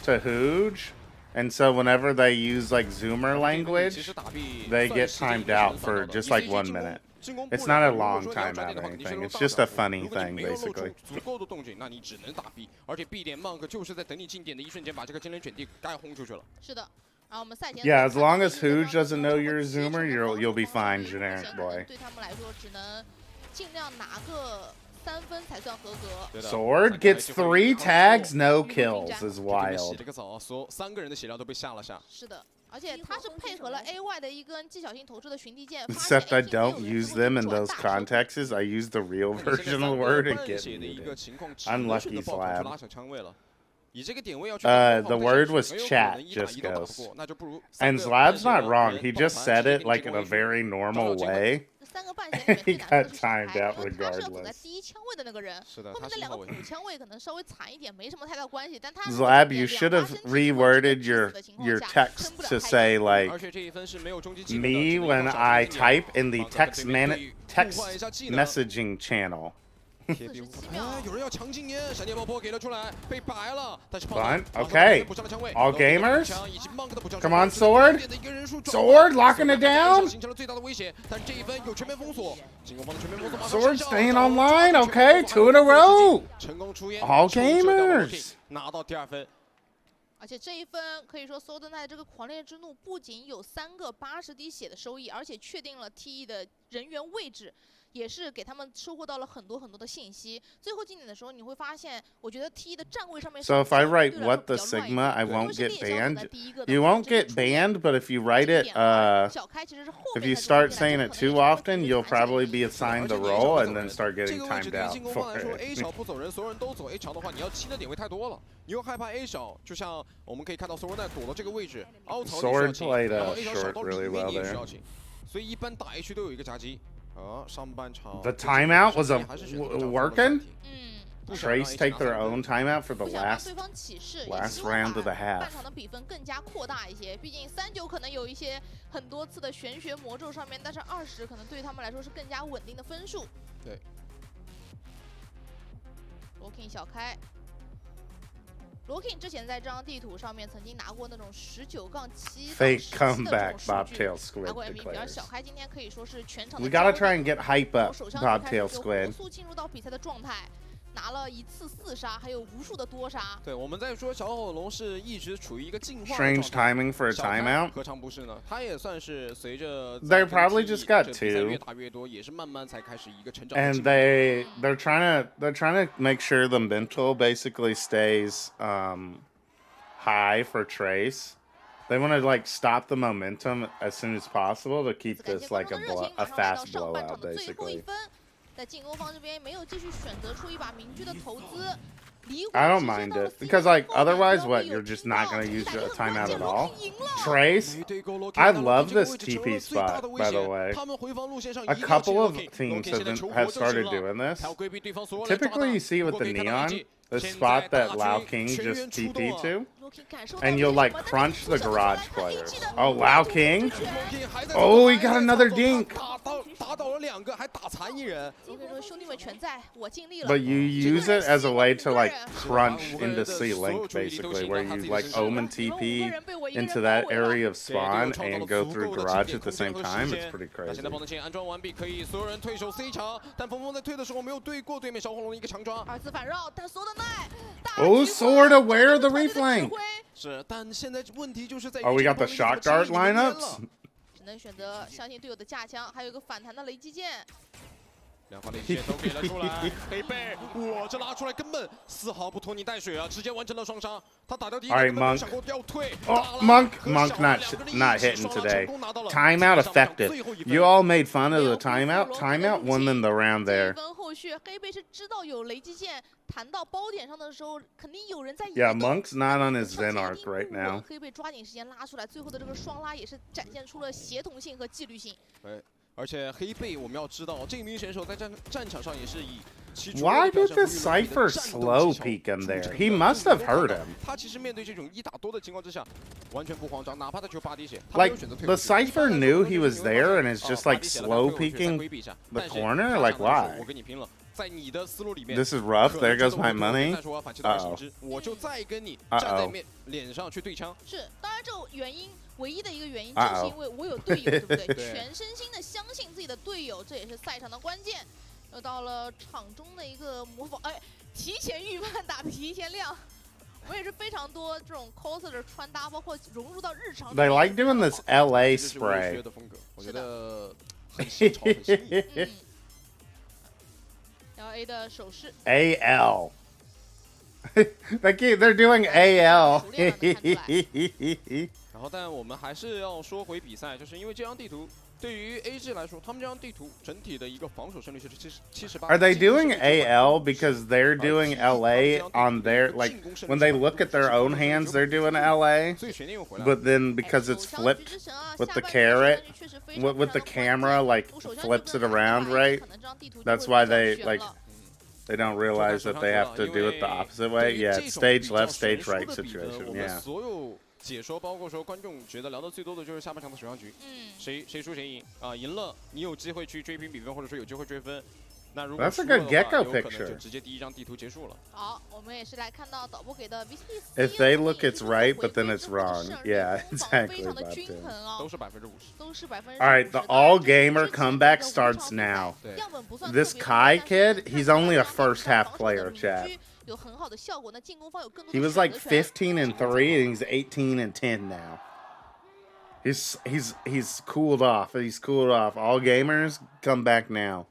to Hooge. And so whenever they use like Zoomer 其 language, 实打 B they 算 get 是已经 timed out 能 for 放到的 just 因为 like 一 1进攻 minute. 进攻 It's 不 not 然 a 如果 long 说你要转 timeout 点的 or 话肯定是 anything. 用 It's 大 just 的 a funny 如果你 thing, 没有露出 basically. 足够的动静，那你只能打 B， 而且 B 点 Monk 就是在等你进点的一瞬间把这个惊雷卷地该轰出去了。是的。然后我们赛前 Yeah, as long as Hooge doesn't know you're a Zoomer, you'll be fine, 目前 Generic 可能 Boy. 对他们来说，只能尽量拿个3分才算合格。对的 Sword gets 3 tags, no kills is 这边洗 wild. 了个澡，3个人的血量都被下了下。是的，而且他是配合了 AY 的一根技巧性投出的寻地剑。 Except I don't use them in those contexts. I use the real 那你现 version 在 of the 3 word 个 and 半 get 血的一个 muted. 情况，只能选择 Unlucky 爆头去 Slab. 拉扯枪位了。以这个点位要去 The 打 word was 很有可 chat, 能一打一都打不 just 过，那就不如 And 3个 Zlab's 半 not 血的 wrong. 人 He 抱 just 团 said 直接 it 给你 like 进 in 攻 a 一局 very normal 这 way. 3个半血里面 He 最难的 got 是小 timed 开， out 因为他是要走在 regardless. 第一枪位的那个人。是的，后面的2个他是后卫。补枪位可能稍微惨一点，没什么太大关系，但他 Zlab, you should have reworded your text to say like 而且这一分是没有终极技能的 me 只能 when 靠小 I 心一点 type in the 马克跟 text 对面对 text 互换一下技能 messaging channel. 铁壁哎，有人要强禁烟，闪电爆破给了出来，被白了，但是 Fun, 马上 okay. 补上了枪位 All 然后这个 gamers? 枪以及 Monk 的补枪 Come on, 手 Sword. 点的一个人数转 Sword locking it 手 down. 形成了最大的威胁，但是这一分有全面封锁，进攻方的全面封锁马上 Sword 生效 staying 找 online. 抓住 Okay, 全 2 in a 面封锁 row. 成功出烟 All 冲射掉了 gamers. Loki， 拿到第2分。而且这一分可以说 Soda Night 这个狂烈之怒不仅有3个80滴血的收益，而且确定了 TE 的人员位置，也是给他们收获到了很多的信息。最后进点的时候，你会发现，我觉得 TE 的站位上面 So if I write 相对来说 what 比 the 较乱一 Sigma, 点 I 如果 won't 是 get 猎枪走在 banned. 第一个的 You 话 won't 直接 get 出烟 banned, but if you write 这 it, 点而小开其实是后 if 面 you 才 start 出现 saying 来 it 可 too 能也是 often, you'll 会残血 probably be 而 assigned 且 the 你 A role 桥 and 不 then 走 start 人 getting 这个位置 timed 对于 out 进攻方 for 来说 A it. 小不走人，所有人都走 A 桥的话，你要清的点位太多了，你又害怕 A 小，就像我们可以看到 Sword 躲到这个位置，凹槽你需要 Sword 清， played 然后 a A 小小 short 到 really 里面 well 你也需 there. 要清，所以一般打 A 区都有一个夹击。上半场 The timeout was 还是选择 working. 嗯， Trace take their own timeout for the 不想让 last 对方起势，也 last 希望 round of the 把 half. 半场的比分更加扩大一些。毕竟39可能有一些很多次的玄学魔咒上面，但是20可能对于他们来说是更加稳定的分数。对。罗 King 小开。罗 King 之前在这张地图上面曾经拿过那种19-7到 Fake 17的这 comeback 种数 Bobtail 据，拿 Squid 过 MVP，而 declares. 小开今天可以说是全场 We 的 gotta 焦 try 点 and get hype 从 up 手上就开 Bobtail 始就 Squid. 火速进入到比赛的状态，拿了1次4杀，还有无数的多杀。对，我们在说小火龙是一直处于一个进化的 Strange 状态 timing for a 小开 timeout. 何尝不是呢？他也算是随着 They 在 probably 跟 just TE got 这比赛 two. 越打越多，也是慢慢才开始一个成长的 And 进步。 they're trying to make sure the mental basically stays high for Trace. They want to like stop the momentum as soon as possible to keep 感谢 this 观 like 众 a 的热 blow, 情， a 马上来到 fast 上半 blowout 场的最后1 basically. 分，在进攻方这边没有继续选择出一把明智的投资。 I don't mind it because like otherwise what you're just not gonna use a timeout at all. Trace, I love this TP spot by the way. A couple of teams have started doing this. Typically you see with the neon, the spot that Lao King just TP to, and you'll like crunch the garage players. Oh, Lao King. Oh, he got another dink. 打倒了2个，还打残1人。我跟你说，兄弟们全在，我尽力了。 But you use it as a way to like 5 crunch into C Link basically, where you like omen TP into that area of spawn and go through garage at the same time. It's pretty 那 crazy. 现在防弹线安装完毕，可以所有人退守 C 场，但峰峰在退的时候没有对过对面小火龙的一个强抓。 2次反绕，但索德奈。 Oh, Sword aware of the reflank. 是，但现在问题就是在于 Oh, we got the 这个 shock 防 dart 线里面淹了 lineups. 只能选择相信队友的架枪，还有一个反弹的雷击剑。两方的一些都给了出来，黑贝，哇，这拉出来根本丝毫不拖泥带水啊，直接完成了双杀。他打掉第一个， Alright, 根本没有 Monk. 想过要退。 Oh, Monk not hitting today. Timeout effective. You all made fun of the timeout. Timeout won them the round 这一 there. 分后续，黑贝是知道有雷击剑弹到包点上的时候，肯定有人在移 Yeah, 动。 Monk's not on his 跳 Zen 起来 arc 一定 right 不稳 now. 黑贝抓紧时间拉出来，最后的这个双拉也是展现出了协同性和纪律性。而且黑贝我们要知道，这名选手在战场上也是以其主 Why 要的表 did 现 the 无与伦比的 Cypher 战斗 slow 技巧 peek him 著 there? 称 He 的 must 我 have 们看 hurt 到 him. 他其实面对这种一打多的情况之下，完全不慌张，哪怕他只有8滴血，他没有 Like 选择退 the 回去。 Cypher knew he was there and is 啊 just 8 like 滴血了 slow 他退回去再 peeking 规避一下 the 但是 corner. 他 Like 想的是 why? 我跟你拼了，在你的思路里面 This is rough. 可 There 能 goes 这 my 种 money. 再说反其道而行 Uh-oh. 之，我就再跟你 Uh-oh. 站在脸上去对枪。是，当然这种原因唯一的一个原因就 Uh-oh. 是因为我有队友，对不对？对全身心的相信自己的队友，这也是赛场的关键。又到了场中的一个模仿，哎，提前预判打的提前亮。我们也是非常多这种 coser 的穿搭，包括融入到日常里 They 面 like doing this 这 LA 就是微 spray. 学的风格，我觉得很新潮，很新颖。嗯，LA 的手势， AL. They're doing AL. 然后，但我们还是要说回比赛，就是因为这张地图对于 AG 来说，他们这张地图整体的一个防守胜率是78%。 Are they doing AL because they're doing LA on their, like, when they look at their own hands, they're doing LA? 所以悬念又回来了。 But then because it's flipped with the carrot, with the camera, like, flips it around, right? That's why they, like, they don't realize that they have to do it the opposite way. Yeah, it's stage left, stage right 我 situation. 们 Yeah. 所有解说，包括说观众觉得聊的最多的就是下半场的首相局，谁输谁赢啊？赢了你有机会去追平比分，或者说有机会追分。那如果 That's a 输了 good 的话， gecko 有可能 picture. 就直接第一张地图结束了。好，我们也是来看到导播给的 VCT。 If they look it's right, but then it's wrong. Yeah, exactly 非常的 about 均 that. 衡啊，都是50%。都是50%。 All right, the all gamer comeback starts now. 样本不算 This 特别多 Kai 但是 kid, he's only a 看 first half 防守的 player, 邻 Chad. 居有很好的效果，那进攻方有更多 He 的 was 选 like 择权。 15 and 3, and he's 18 and 10 now. He's cooled off. He's cooled off. All gamers, come back now.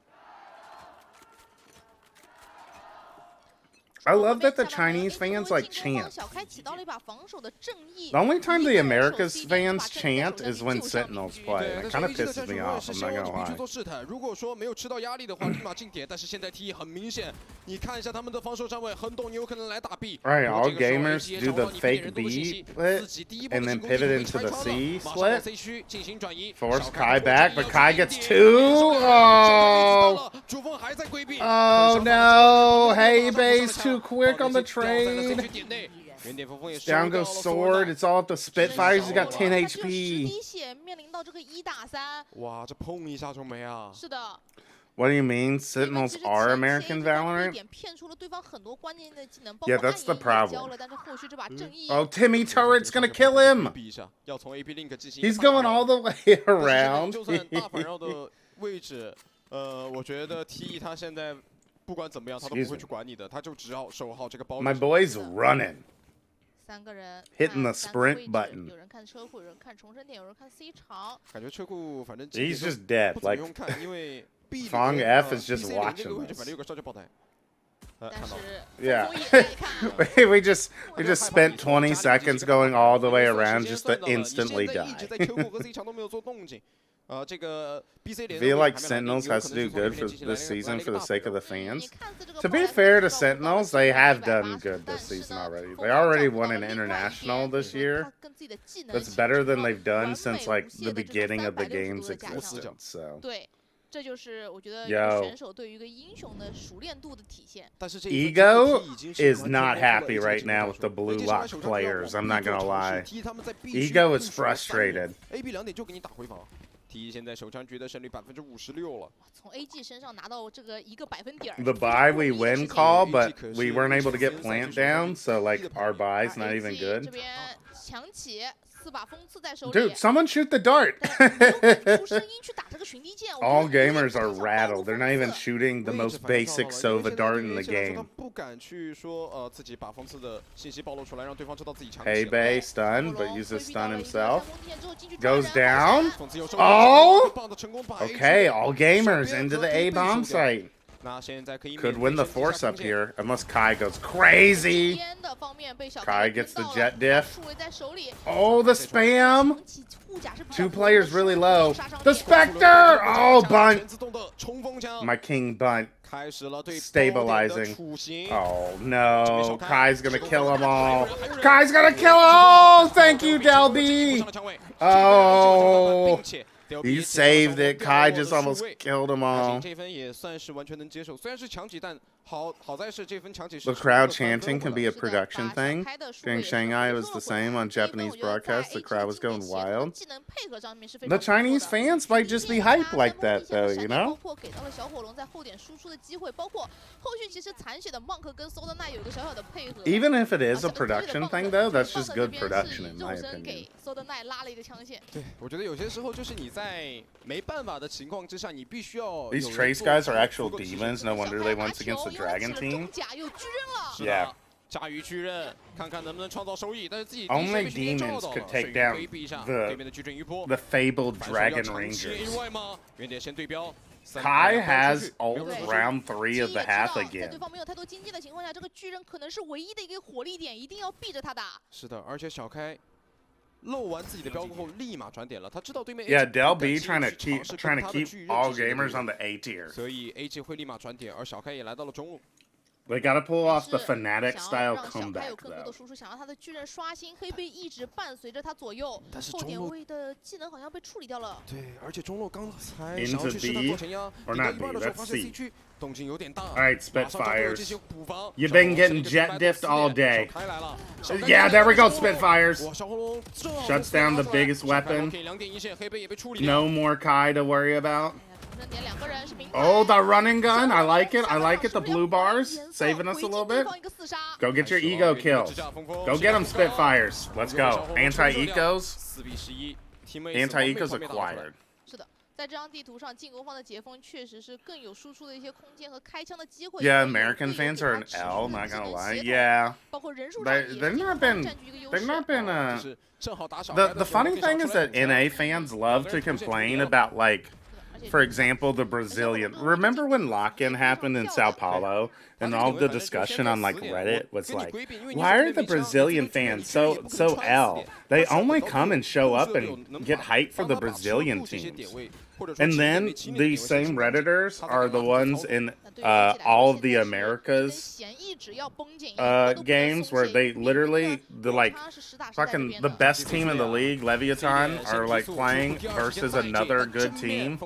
I love that the Chinese fans like chant. 小开起到了一把防守的正义。 The only time the 一个人 America's 手 fans 把正义 chant 在手 is 上 when 就像 Sentinels 邻居 play. 对， It 但是 kind of AG 的 pisses 战术 me 永远 off. 是 I'm 希 not 望你 gonna 必须 lie. 做试探。如果说没有吃到压力的话，立马进点。但是现在 TE 很明显，你看一下他们的防守站位，很懂你有可能来打 B。 Alright, 如 all 果这个时候 gamers AG 也 do 掌握 the 到你 fake 人多的信 B 息， split 自己第一波 and 的 then 进攻 pivot 就被 into 拆 the 穿 C 了，马上 split. 往 C 区进行转移。 Force 小 Kai 开 back, 破 but 解 Kai 一 gets 点 two. 小开 Oh 主峰还在规避。 Oh no! Heybei's too quick on the trade. Down goes Sword. It's all at the Spitfires. He's got 10 他只有10 HP. 滴血，面临到这个1打3。哇，这碰一下就没啊！是的。 What do you mean? 因为 Sentinels 其实 are 前 American 期 A 在 Valorant? 点骗出了对方很多关键的技能，包 Yeah, 括 that's the 暗影也 problem. 交了，但是后续这把正义 Oh, Timmy Turret's gonna kill him. 比一下，要从 AP Link 进行。 He's going all the way 但是现在 around. 就算大反绕的位置，我觉得 TE 他现在不管怎么样，他都不会去管你的，他就只要守好这个包。 My boy's running. 3个人 Hitting the 看3个 sprint 位置 button. 有人看车库，有人看重生点，有人看 C 场。感觉车库反正 He's just dead. 不怎么 Like 用看，因为 B Fang 里 F is just BC 连这个 watching 位置 this. 反正有个烧焦爆台。但看到了。是 Yeah. 风也爱看。we just spent 20 seconds going all the way around just to instantly 现在一直 die. 在 Q 库和 C 场都没有做动静。这个 BC 连 Feel like Sentinels has to do good for this season for the sake of the 你 fans. 看似这个 To 爆 be 来 fair to 风暴 Sentinels, 到 they have 180 done good 但 this 是 season 呢 already. 风 They 暴 already 找不 won 到 an 另外一边 international 比如 this 说 year. 他跟自己的技能 That's 形成 better 了 than they've done 完 since 美 like 无懈 the 的这个 beginning of the 360 game's 度的加强 existence. So 对，这就是我觉得 Yo 选手对于一个英雄的熟练度的体现。但是这 Ego 一分钟 TE 已经是 is 完全 not 摸出了 happy 一些 right 进攻 now 战 with 术 the blue 接下来 lock 首相就要 players. 往 I'm not 必做 gonna 尝试 lie. TE 他们在 B 区 Ego is 更少3点 frustrated. AB 2点就给你打回防。TE 现在首枪局的胜率56%了。从 AG 身上拿到这个1个百分点。 The buy we win call, but we weren't able to get plant down, so like our buy's not even 这 good. 边强起4把锋刺在手里。 Dude, someone shoot the dart. 出声音去打这个巡敌剑。 All gamers are rattled. They're not even shooting the most basic Sova dart in the 他 game. 不敢去说自己把锋刺的信息暴露出来，让对方知道自己强。 Hey Bay stun, but uses stun himself. Goes down. down. Oh! Okay, all gamers into the A bomb site. 那现在可以 Could win the force up here。 here unless Kai goes crazy. 边的方面被小 Kai 开 gets the 跟到 jet 了 diff. 数位在手里， Oh, the spam. 长期护甲是比较 Two 多的 players really low. 杀伤 The 点 Spectre. Oh, 全 bunt. 自动的冲锋枪 My king bunt. 开始了对 Stabilizing. 处刑。 Oh no. Kai's gonna kill them all. Kai's gonna kill them all. Thank you, Delby. Oh. He saved it. Kai just almost killed them all. 这分也算是完全能接受，虽然是强击，但好在是这分强击是 The crowd chanting can be a 是的 production 把小 thing. 开的数 During 位也是 Shanghai, it 回 was 收 the 了回来 same on 这一分 Japanese 我觉得在 broadcast. The AG crowd 的 was 经 going 典协同 wild. 技能配合上面是非 The 常不错的 Chinese fans might just be 因为 hyped 他 like 在 that, 梦 though, 里 you 想包 know? 括给到了小火龙在后点输出的机会，包括后续其实残血的 Monk 跟 Soda Night 有一个小小的配合。 Even if it 啊 is a 相对的 production Monk， thing, though, 这个 that's just Monk good 这边 production, 是 in 肉 my 身 opinion. 给 Soda Night 拉了一个枪线。对，我觉得有些时候就是你在没办法的情况之下，你必须要 These 有人 Trace 做 guys are 足 actual 够提醒 demons. No wonder they went against the Dragon 中 team. 甲又巨人了。是的 Yeah. 驾驭巨人，看看能不能创造收益，但是自己 Only 第一时间被照 demons 到 could 了， take 顺 down 规避一下 the- 对面的矩阵余波。 The fabled 反手要 Dragon 长期以 Rangers. 外吗？原点先对标。 Kai has 没有 ult 任何 round 3 of 其实 the 也知 half 道在 again. 对方没有太多经济的情况下，这个巨人可能是唯一的一个火力点，一定要避着他打。是的，而且小开漏完自己的标过后，立马转点了。他知道对面 Yeah, AG Del 不敢 B 轻易 trying to 去 keep 尝试 trying 跟 to 他的 keep 巨人 all 直接 gamers 对 on the A tier. 所以 AG 会立马转点，而小开也来到了中路。 They gotta pull off the 是 Fnatic 想 style 要让小开 comeback 有更多的 though. 输出，想让他的巨人刷新，黑贝一直伴随着他左右。但是后点中路位的技能好像被处理掉了。对，而且中路刚才 Into 想要去试探 B 做前压， or 顶到 not 一半 B, 的时候 let's 发现 see. C 区动静有点大。 Alright, 马上就会有进 Spitfires. 行补防。 You've 小 been 红 getting 这个 jet 白 diffed 4 all 点 day. 小开来了小开 Yeah, 来 there we 了 go, Spitfires. 哇，小红龙正好 Shuts down the biggest weapon. 可以2点一线，黑贝也被处理掉。 No more Kai to worry about. 哎呀，重点2个人是明白。 Oh, the running gun. I 小火龙 like it. I 下半 like 场 it. The 是不是 blue 要换 bars 颜色 saving us a 回 little 击对 bit. 方一个4杀。 Go get your ego kills. Go get them, Spitfires. Let's go. Anti-ecos. 4比11 Anti-ecos acquired. 是的，在这张地图上，进攻方的解封确实是更有输出的一些空间和开枪的机会。 Yeah, 也有 American 队友 fans 给 are 他 an 持续 L. 的 Not 技 gonna 能 lie. 协同 Yeah. 包括人数上 They 也是 they've 进攻 not 方 been 占据一个优 they've 势。 not been 但是正好打小 The 开 the 的时候 funny 非常 thing is 出来 that NA fans love to complain about like, for example, the Brazilian. Remember when lock-in happened in Sao Paulo, and all the discussion on like Reddit was like, why are the Brazilian fans so L? They only come and show up and get hyped for the Brazilian teams. And then these same Redditors are the ones in all of the Americas games where they literally the like fucking the best team in the league, Leviathan, are like playing versus another good team,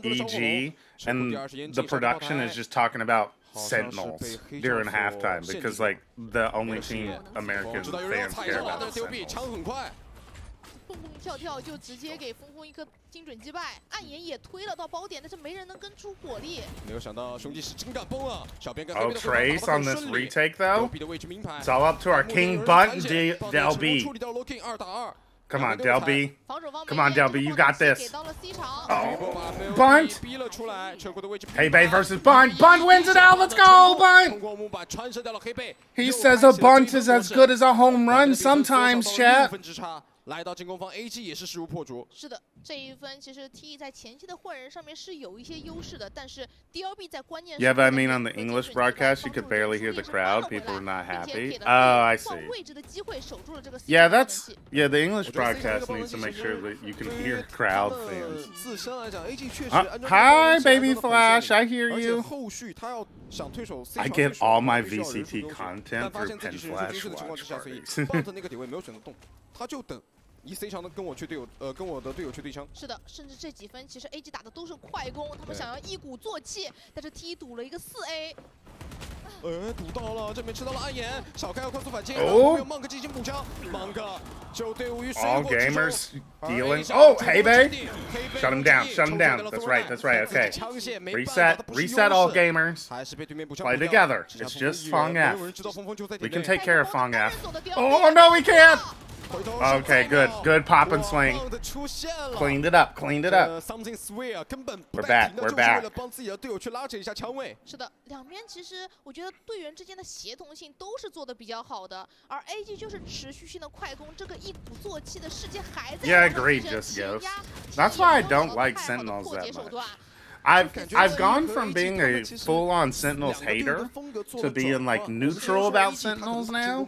EG, and the production is just talking about Sentinels during halftime because like the only team American 知道有人要 fans 踩 care 着 about 的 is 丢币， Sentinels. 枪很快。蹦蹦跳跳就直接给峰峰一个精准击败，暗眼也推了到包点，但是没人能跟出火力。没有想到兄弟是真敢崩了，小编跟 Oh, Trace on this retake though. 的位置名牌 It's all up to our King Bunt and Del B. 处理掉 Low King 2打2。 Come on, Del B. 防守方 Come on, Del B, you got this. 给到了 C 场。 Oh, Bunt. 逼了出来，车库的位置。 Hey, Bay versus Bunt. Bunt wins it out. Let's go, 通 Bunt. 过木板穿射掉了黑背。 He says a bunt is as good as a home run sometimes, chat. 分之差，来到进攻方 AG 也是势如破竹。是的，这一分其实 TE 在前期的换人上面是有一些优势的，但是 DLB 在关键时 Yeah, 刻 but I 的 mean 那 on the 个 English 精准击败 broadcast, you 帮 could 助 barely 输 hear 出 the 也是 crowd. 扳了回 People were 来 not 并且 happy. 给了 Oh, I 换 see. 位置的机会，守住了这个 Yeah, 4 that's yeah. The English broadcast needs to make sure that you can hear crowd fans. 自身来讲 ，AG 确实 Hi, Baby Flash. I hear 而且 you. 后续他要想退守 C I 场 get 退守 all my 必须要人数 VCT 优势 content 但发 through 现自己 Pen 是人数 Flash 优势的情况之下，所以 watch parties. Bunt 那个点位没有选择动，他就等以 C 场的跟我去队友跟我的队友去对枪。是的，甚至这几分其实 AG 打的都是快攻，他们想要一鼓作气，但是 TE 赌了一个4A。堵到了，这边吃到了暗眼，小开要快速反击，哦然后有 Monk 进行补枪 ，Monk 就队伍于水 All 火之中。 gamers 而 dealing. AG Oh, 上 hey, 中 Bay. 间地黑贝 Shut him down. 地 Shut him 抽掉 down. 了 That's Thorn right. That's right. 自己的 Okay. 枪线没办法 Reset. 它不是 Reset 优 all 势 gamers. 还是被对面补枪 Play 补掉 together. 只剩 It's 下 just 风 Fang 没有 F. 人知道峰峰就在 We 点 can 内 take care of Fang F. 哦 Oh no, we can't. 回头 Okay, 是 good. 再 Good pop and 哇 swing. Monk 出现了 Cleaned it up. Cleaned it up. Something swear 根本不 We're 带 back, 停的， we're 就是为 back. 了帮自己的队友去拉扯一下枪位。是的，两边其实我觉得队员之间的协同性都是做的比较好的，而 AG 就是持续性的快攻，这个一鼓作气的世界还在 Yeah, 往上 agreed, 提升 Just 挤 Ghost. 压 That's 也 why I 有 don't 了 like 太好的 Sentinels 破解 that 手 much. 段 I've gone from being a full-on Sentinels hater to being like neutral about Sentinels now,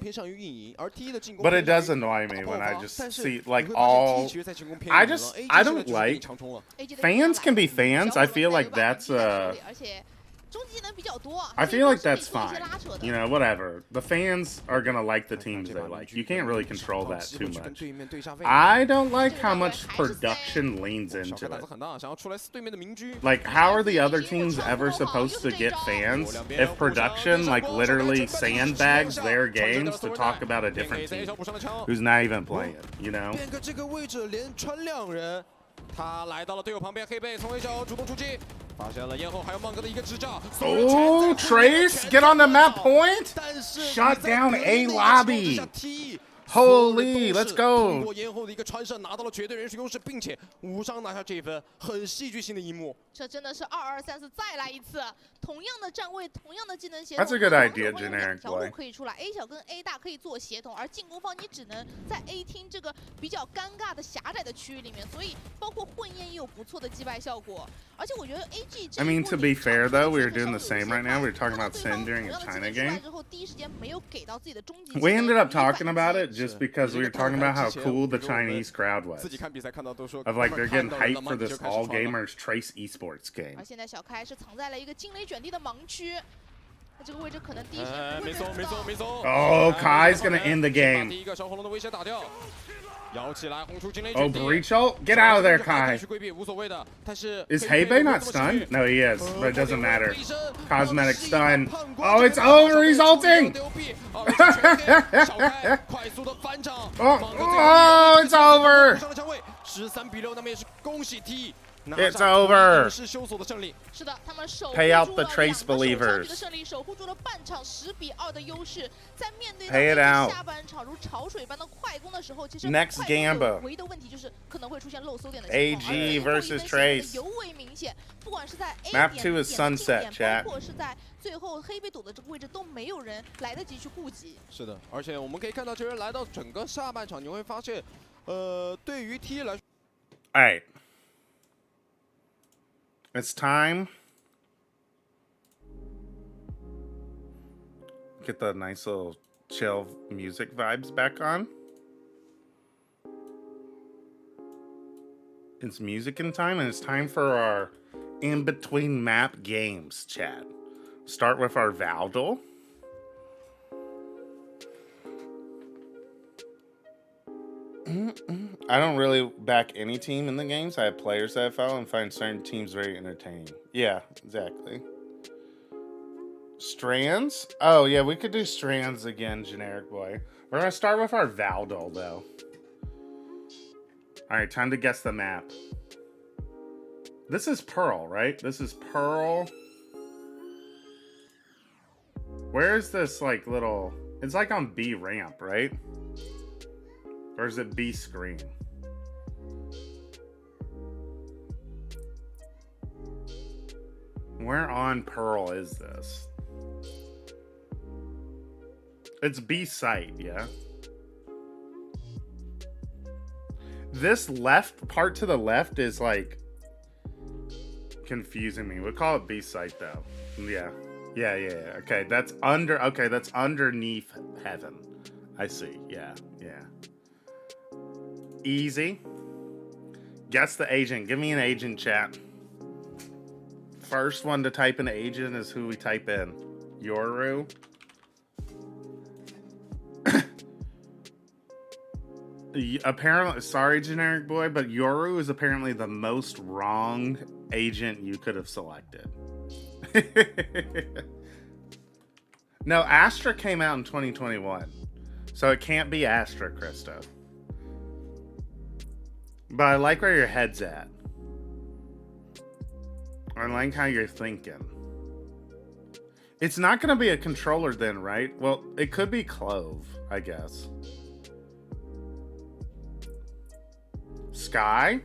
but it does annoy me when I just see like all. I don't like fans can be fans. I feel like that's I feel like that's fine. You know, whatever. The fans are gonna like the teams they like. You can't really control that too much. I don't like how much production leans into it. Like, how are the other teams ever supposed to get fans if production, like, literally sandbags their games to talk about a different team who's not even playing, you know? 他来到了队友旁边，黑贝从 A 角主动出击，发现了咽后还有 Monk 的一个支架。Oh, Trace, get on the map point. Shut down A lobby. Holy, let's go. 通过咽后的一个穿射，拿到了绝对人数优势，并且无伤拿下这一分，很戏剧性的一幕。这真的是2234再来一次，同样的站位，同样的技能协 That's 同。 a good idea, generic 条路 play. 可以出来 ，A 小跟 A 大可以做协同，而进攻方你只能在 A 厅这个比较尴尬的狭窄的区域里面，所以包括混验也有不错的击败效果。而且我觉得 AG I mean, to be fair though, we were doing the same right now. We were talking about Sin during a China game. We ended up talking about it just because we were talking about how cool the Chinese crowd was. Of like they're getting hyped for this all gamers Trace esports game. 而现在小开是藏在了一个惊雷卷地的盲区，那这个位置可能第一时间不会被看到。Oh, Kai's gonna end the game. 第一个小火龙的威胁打掉。 摇起来，轰出惊雷 Oh, 卷地。 breach ult? Get out of there, 还 Kai. 去规避无所谓的，但是 Is Hebei not stunned? No, he is, but it doesn't matter. Cosmetic stun. Oh, it's over. He's ulting. 小开快速的翻掌。 Oh, it's over. 上了抢位，13比6，那么也是恭喜 T。 It's over. 是修索的胜利。是的，他们守护 Pay out 住 the 了 Trace 2个首 believers. 场局的胜利，守护住了半场10比2的优势。在面对 Pay it 到 out. 下半场如潮水般的快攻的时候，其实 Next 快攻有 Gamba. 唯一的问题就是可能会出现漏搜点的情况。 AG versus Trace. 尤为明显，不管是在 A Map 点、 2 is sunset, 点 chat. 包括是在最后黑被堵的这个位置都没有人来得及去顾及。是的，而且我们可以看到，其实来到整个下半场，你会发现，对于 T 来说。 All right. It's time. Get the nice little chill music vibes back on. It's music in time, and it's time for our in-between map games, chat. Start with our Valdel. I don't really back any team in the games. I have players that I follow and find certain teams very entertaining. Yeah, exactly. Strands? Oh, yeah, we could do Strands again, generic boy. We're going to start with our Valdel, though. All right, time to guess the map. This is Pearl, right? This is Pearl. Where's this, like, little... It's like on B ramp, right? Or is it B screen? Where on Pearl is this? It's B site, yeah. This left part to the left is like confusing me. We'll call it B site though. Yeah. Yeah. Okay, that's underneath heaven. I see. Yeah. Easy. Guess the agent. Give me an agent, chat. First one to type in agent is who we type in. Yoru. Apparently, sorry, generic boy, but Yoru is apparently the most wrong agent you could have selected. No, Astra came out in 2021, so it can't be Astra, Christo. But I like where your head's at. I like how you're thinking. It's not going to be a controller then, right? Well, it could be Clove, I guess. Sky?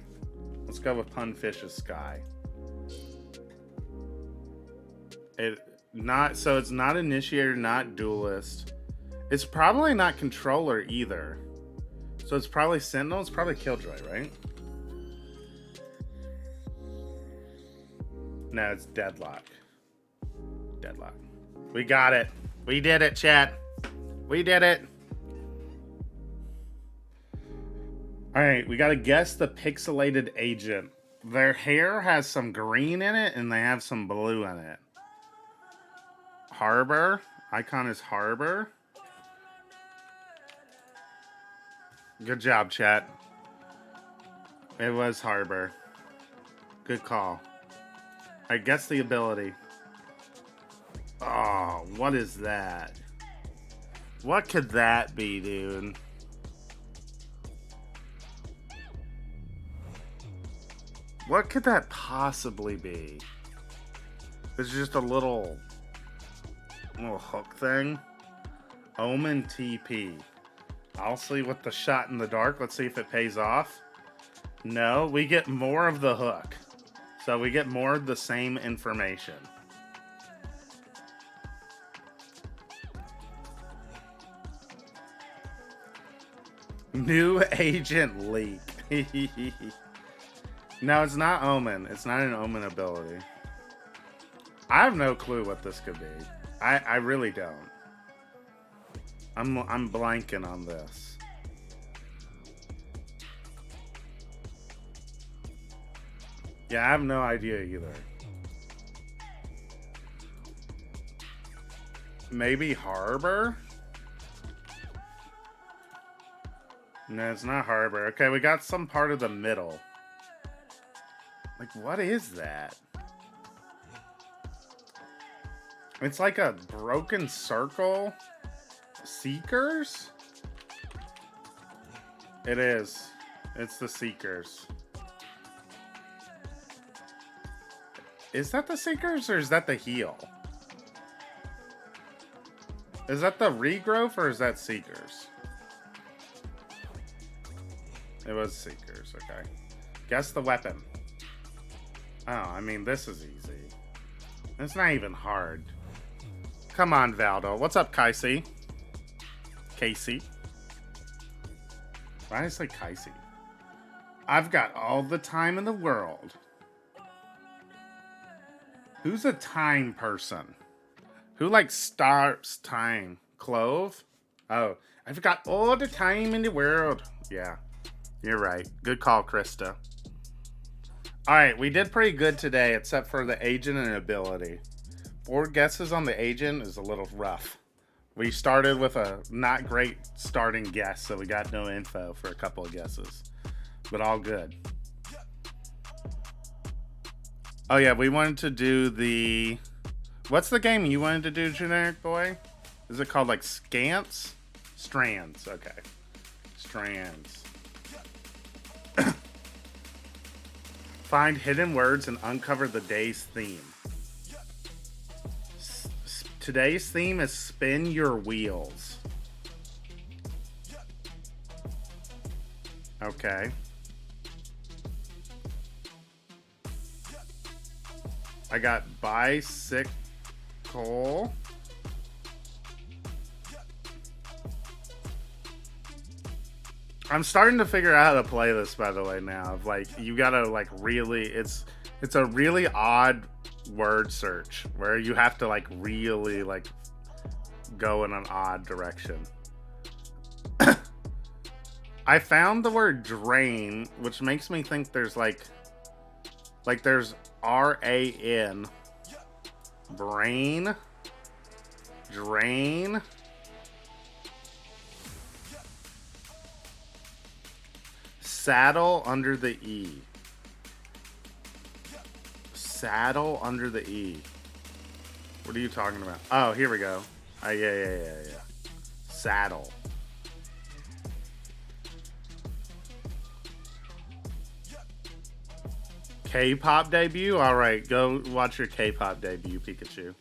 Let's go with Punfish's Sky. So it's not Initiator, not Duelist. It's probably not Controller either. So it's probably Sentinel. It's probably Killjoy, right? No, it's Deadlock. Deadlock. We got it. We did it, chat. We did it. All right, we got to guess the pixelated agent. Their hair has some green in it, and they have some blue in it. Harbor. Icon is Harbor. Good job, chat. It was Harbor. Good call. I guess the ability. Oh, what is that? What could that be, dude? What could that possibly be? It's just a little hook thing. Omen TP. I'll see with the shot in the dark. Let's see if it pays off. No, we get more of the hook. So we get more of the same information. New agent leak. No, it's not Omen. It's not an Omen ability. I have no clue what this could be. I really don't. I'm blanking on this. Yeah, I have no idea either. Maybe Harbor? No, it's not Harbor. Okay, we got some part of the middle. Like, what is that? It's like a broken circle. Seekers? It is. It's the Seekers. Is that the Seekers or is that the heal? Is that the regrowth or is that Seekers? It was Seekers, okay. Guess the weapon. Oh, I mean, this is easy. It's not even hard. Come on, Valdo. What's up, Casey? Casey? Why did I say Casey? I've got all the time in the world. Who's a time person? Who, like, starts time? Clove? Oh, I've got all the time in the world. Yeah, you're right. Good call, Krista. Alright, we did pretty good today, except for the agent and ability. 4 guesses on the agent is a little rough. We started with a not great starting guess, so we got no info for a couple of guesses. But all good. Oh yeah, we wanted to do the... What's the game you wanted to do, Generic Boy? Is it called like Scants? Strands, okay. Strands. Find hidden words and uncover the day's theme. Today's theme is spin your wheels. Okay. I got bicycle. I'm starting to figure out how to play this, by the way, now. Like, you gotta, like, really... It's a really odd word search where you have to, like, really, like, go in an odd direction. I found the word drain, which makes me think there's, like there's R-A-N. Brain. Drain. Saddle under the E. Saddle under the E. What are you talking about? Oh, here we go. Yeah. Saddle. K-pop debut? Alright, go watch your K-pop debut, Pikachu.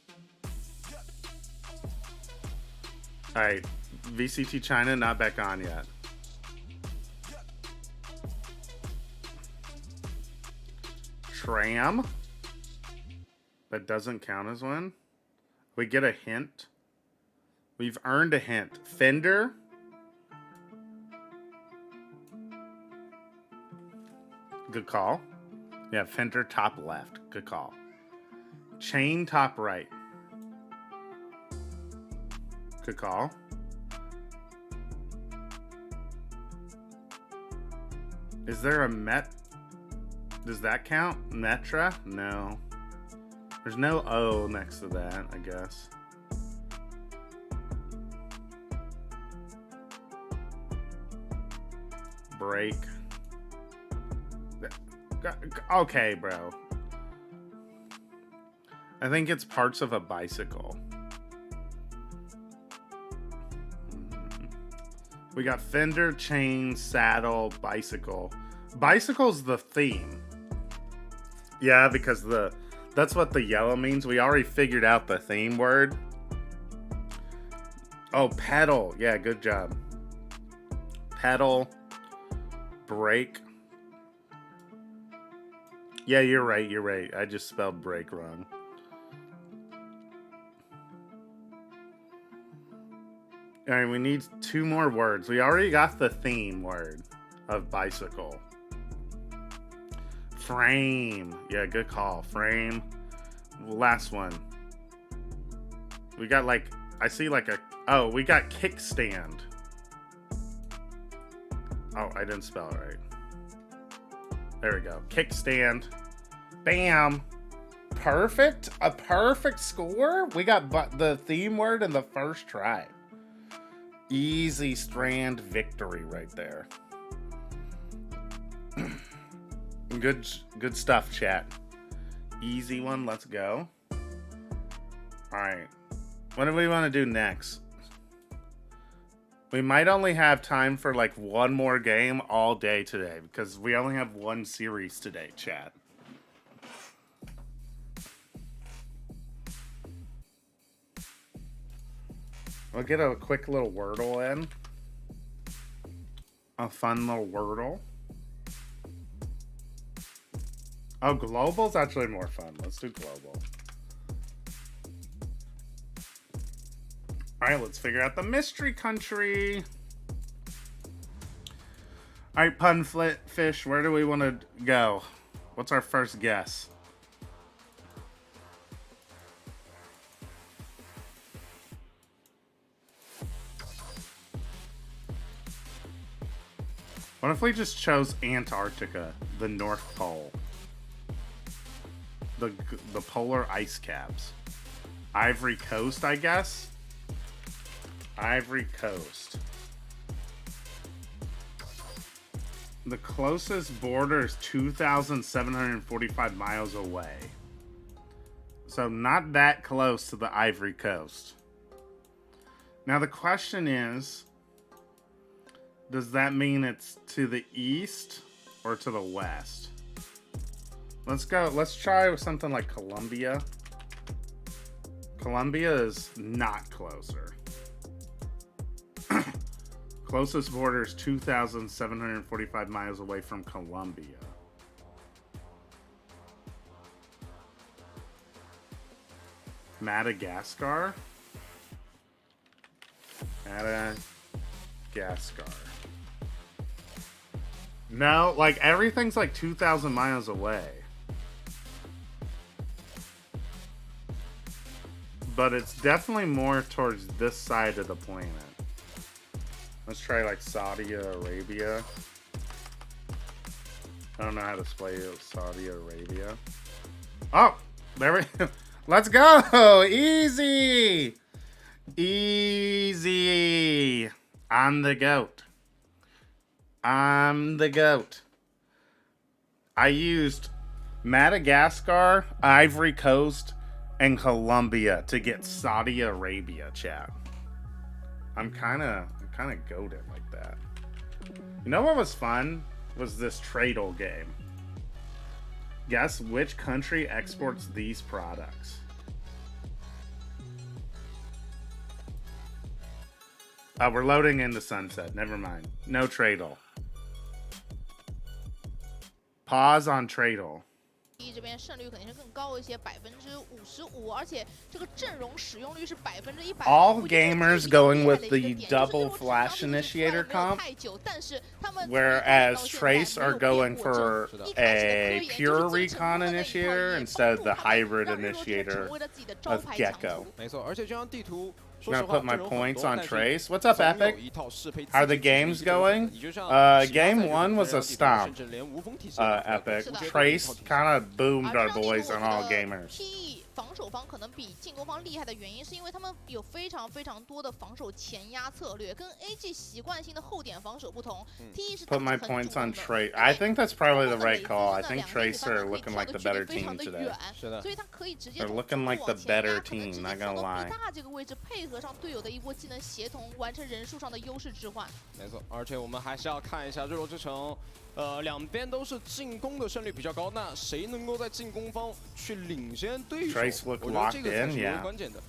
Alright, VCT China not back on yet. Tram? That doesn't count as one. We get a hint. We've earned a hint. Fender? Good call. Yeah, Fender top left. Good call. Chain top right. Good call. Is there a Met? Does that count? Metra? No. There's no O next to that, I guess. Break. Okay, bro. I think it's parts of a bicycle. We got fender, chain, saddle, bicycle. Bicycle's the theme. Yeah, because that's what the yellow means. We already figured out the theme word. Oh, pedal. Yeah, good job. Pedal. Brake. Yeah, you're right. I just spelled brake wrong. Alright, we need 2 more words. We already got the theme word of bicycle. Frame. Yeah, good call. Frame. Last one. We got like, I see like a, oh, we got kickstand. Oh, I didn't spell it right. There we go. Kickstand. Bam. Perfect. A perfect score. We got the theme word in the first try. Easy strand victory right there. Good stuff, chat. Easy one. Let's go. All right. What do we want to do next? We might only have time for like one more game all day today because we only have one series today, chat. We'll get a quick little Wordle in. A fun little Wordle. Oh, global's actually more fun. Let's do global. Alright, let's figure out the mystery country. Alright, Punfish, where do we want to go? What's our first guess? What if we just chose Antarctica, the North Pole? The polar ice caps. Ivory Coast, I guess? Ivory Coast. The closest border is 2,745 miles away. So not that close to the Ivory Coast. Now the question is, does that mean it's to the east or to the west? Let's go. Let's try with something like Colombia. Colombia is not closer. Closest border is 2,745 miles away from Colombia. Madagascar? Madagascar. No, like everything's like 2,000 miles away. But it's definitely more towards this side of the planet. Let's try like Saudi Arabia. I don't know how to spell Saudi Arabia. Oh, there we go. Let's go. Easy. Easy. I'm the goat. I'm the goat. I used Madagascar, Ivory Coast, and Colombia to get Saudi Arabia, chat. I'm kind of goated like that. You know what was fun? Was this Tradle game. Guess which country exports these products? We're loading into Sunset. Never mind. No Tradle. Pause on Tradle. TE 这边胜率肯定是更高一些，55%，而且这个阵容使用率是100%。All gamers going with the double flash initiator comp, ，whereas Trace are going for a pure recon initiator instead of the hybrid initiator of Gecko. 没错，而且这张地图。 I'm gonna put my points on Trace. What's up, Epic? How are the games going? Game 1 was a stomp. Epic. Trace kind of boomed our boys on all gamers. 防守方可能比进攻方厉害的原因，是因为他们有非常多的防守前压策略，跟 AG 习惯性的后点防守不同。TE 是 Put my points on Trace. I think that's probably the right call. I think Trace are looking like the better team today. 所以他可以直接 They're looking like the better team. Not gonna lie. 大这个位置配合上队友的一波技能协同，完成人数上的优势置换。没错，而且我们还是要看一下日落之城。 两边都是进攻的胜率比较高，那谁能够在进攻方去领先对手？我觉得这个才是最为关键的。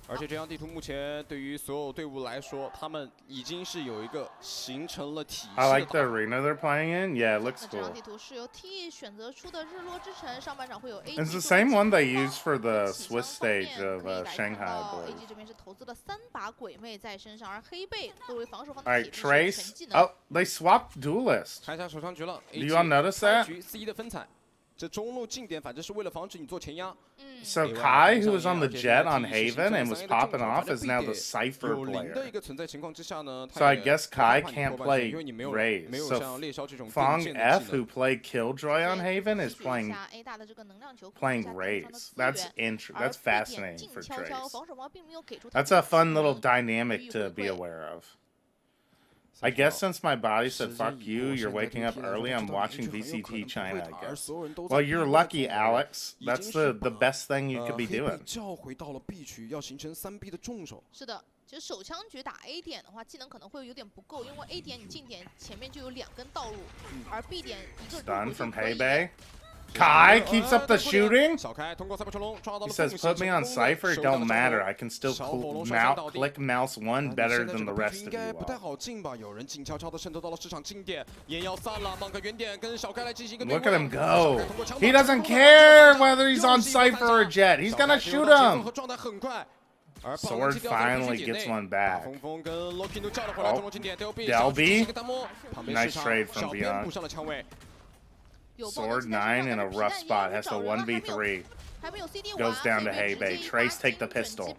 而且这张地图目前对于所有队伍来说，他们已经是有一个形成了体系。I like the arena they're playing in. Yeah, it looks cool. 这张地图是由 TE 选择出的日落之城，上半场会有 AG。It's the same one they used for the Swiss stage of Shanghai. AG 这边是投资了3把鬼魅在身上，而黑贝作为防守方 All 的 right, 铁路是 Trace. 全技能。Oh, they swapped duelist. 看一下首场局了。 Do you all notice that? 局 C 的分彩，这中路近点，反正是为了防止你做前压。 So Kai, who was on the jet on Haven and was popping off, is now the Cypher 有零的 player. 一个存在情况之下呢， So I guess Kai 他也 can't 怕你破半 play 因为你没有 Raze. 没有 So 像猎枭这种 Fong 电剑的 F, 技能 who played Killjoy on Haven, is 吸取一 playing 下 A 大的这个能量球， playing 控制一下对 Raze. 方的 That's 资源。 that's 而 fascinating 静 for 悄悄， Trace. 防守方并没有给出他 That's a 的 fun 技 little 能 dynamic 予以 to 回 be 馈。 aware of. I guess since my body said fuck you, you're waking up early, I'm watching VCT China, I guess. Well, you're lucky, Alex. That's the best thing you could be doing. 叫回到了 B 区，要形成3B 的重手。是的，其实手枪局打 A 点的话，技能可能会有点不够，因为 A 点你近点前面就有2根道路，而 B 点一个入 Stun 口 from 就可以。 Heibei. Kai keeps up the shooting. 小开通过赛博成龙抓到 He 了 says, "Put me on Cypher, it don't matter. I can still click mouse 1 better than the rest 应 of 该 you 不太 all." 好进吧？有人静悄悄的渗透到了市场近点，烟要散了，芒克原点跟小开来进行一个对 Look at 位 him go. 小开通过枪 He 法 doesn't 成功 care 了 whether he's on 又是一个 Cypher or 反 Jet. He's 小 gonna 开 shoot 进入到节奏 him. 和状态很快。而 Sword finally gets one back. 风风跟 Loki 都叫了回来，中路近点 Delby Delby 一个弹幕，旁边 Nice 市场 trade from 小编 Beyond 补上了枪位。 Sword 9 in a rough spot. Has to 1v3. 还没有 CD Goes down to Heibei. Trace take the pistol.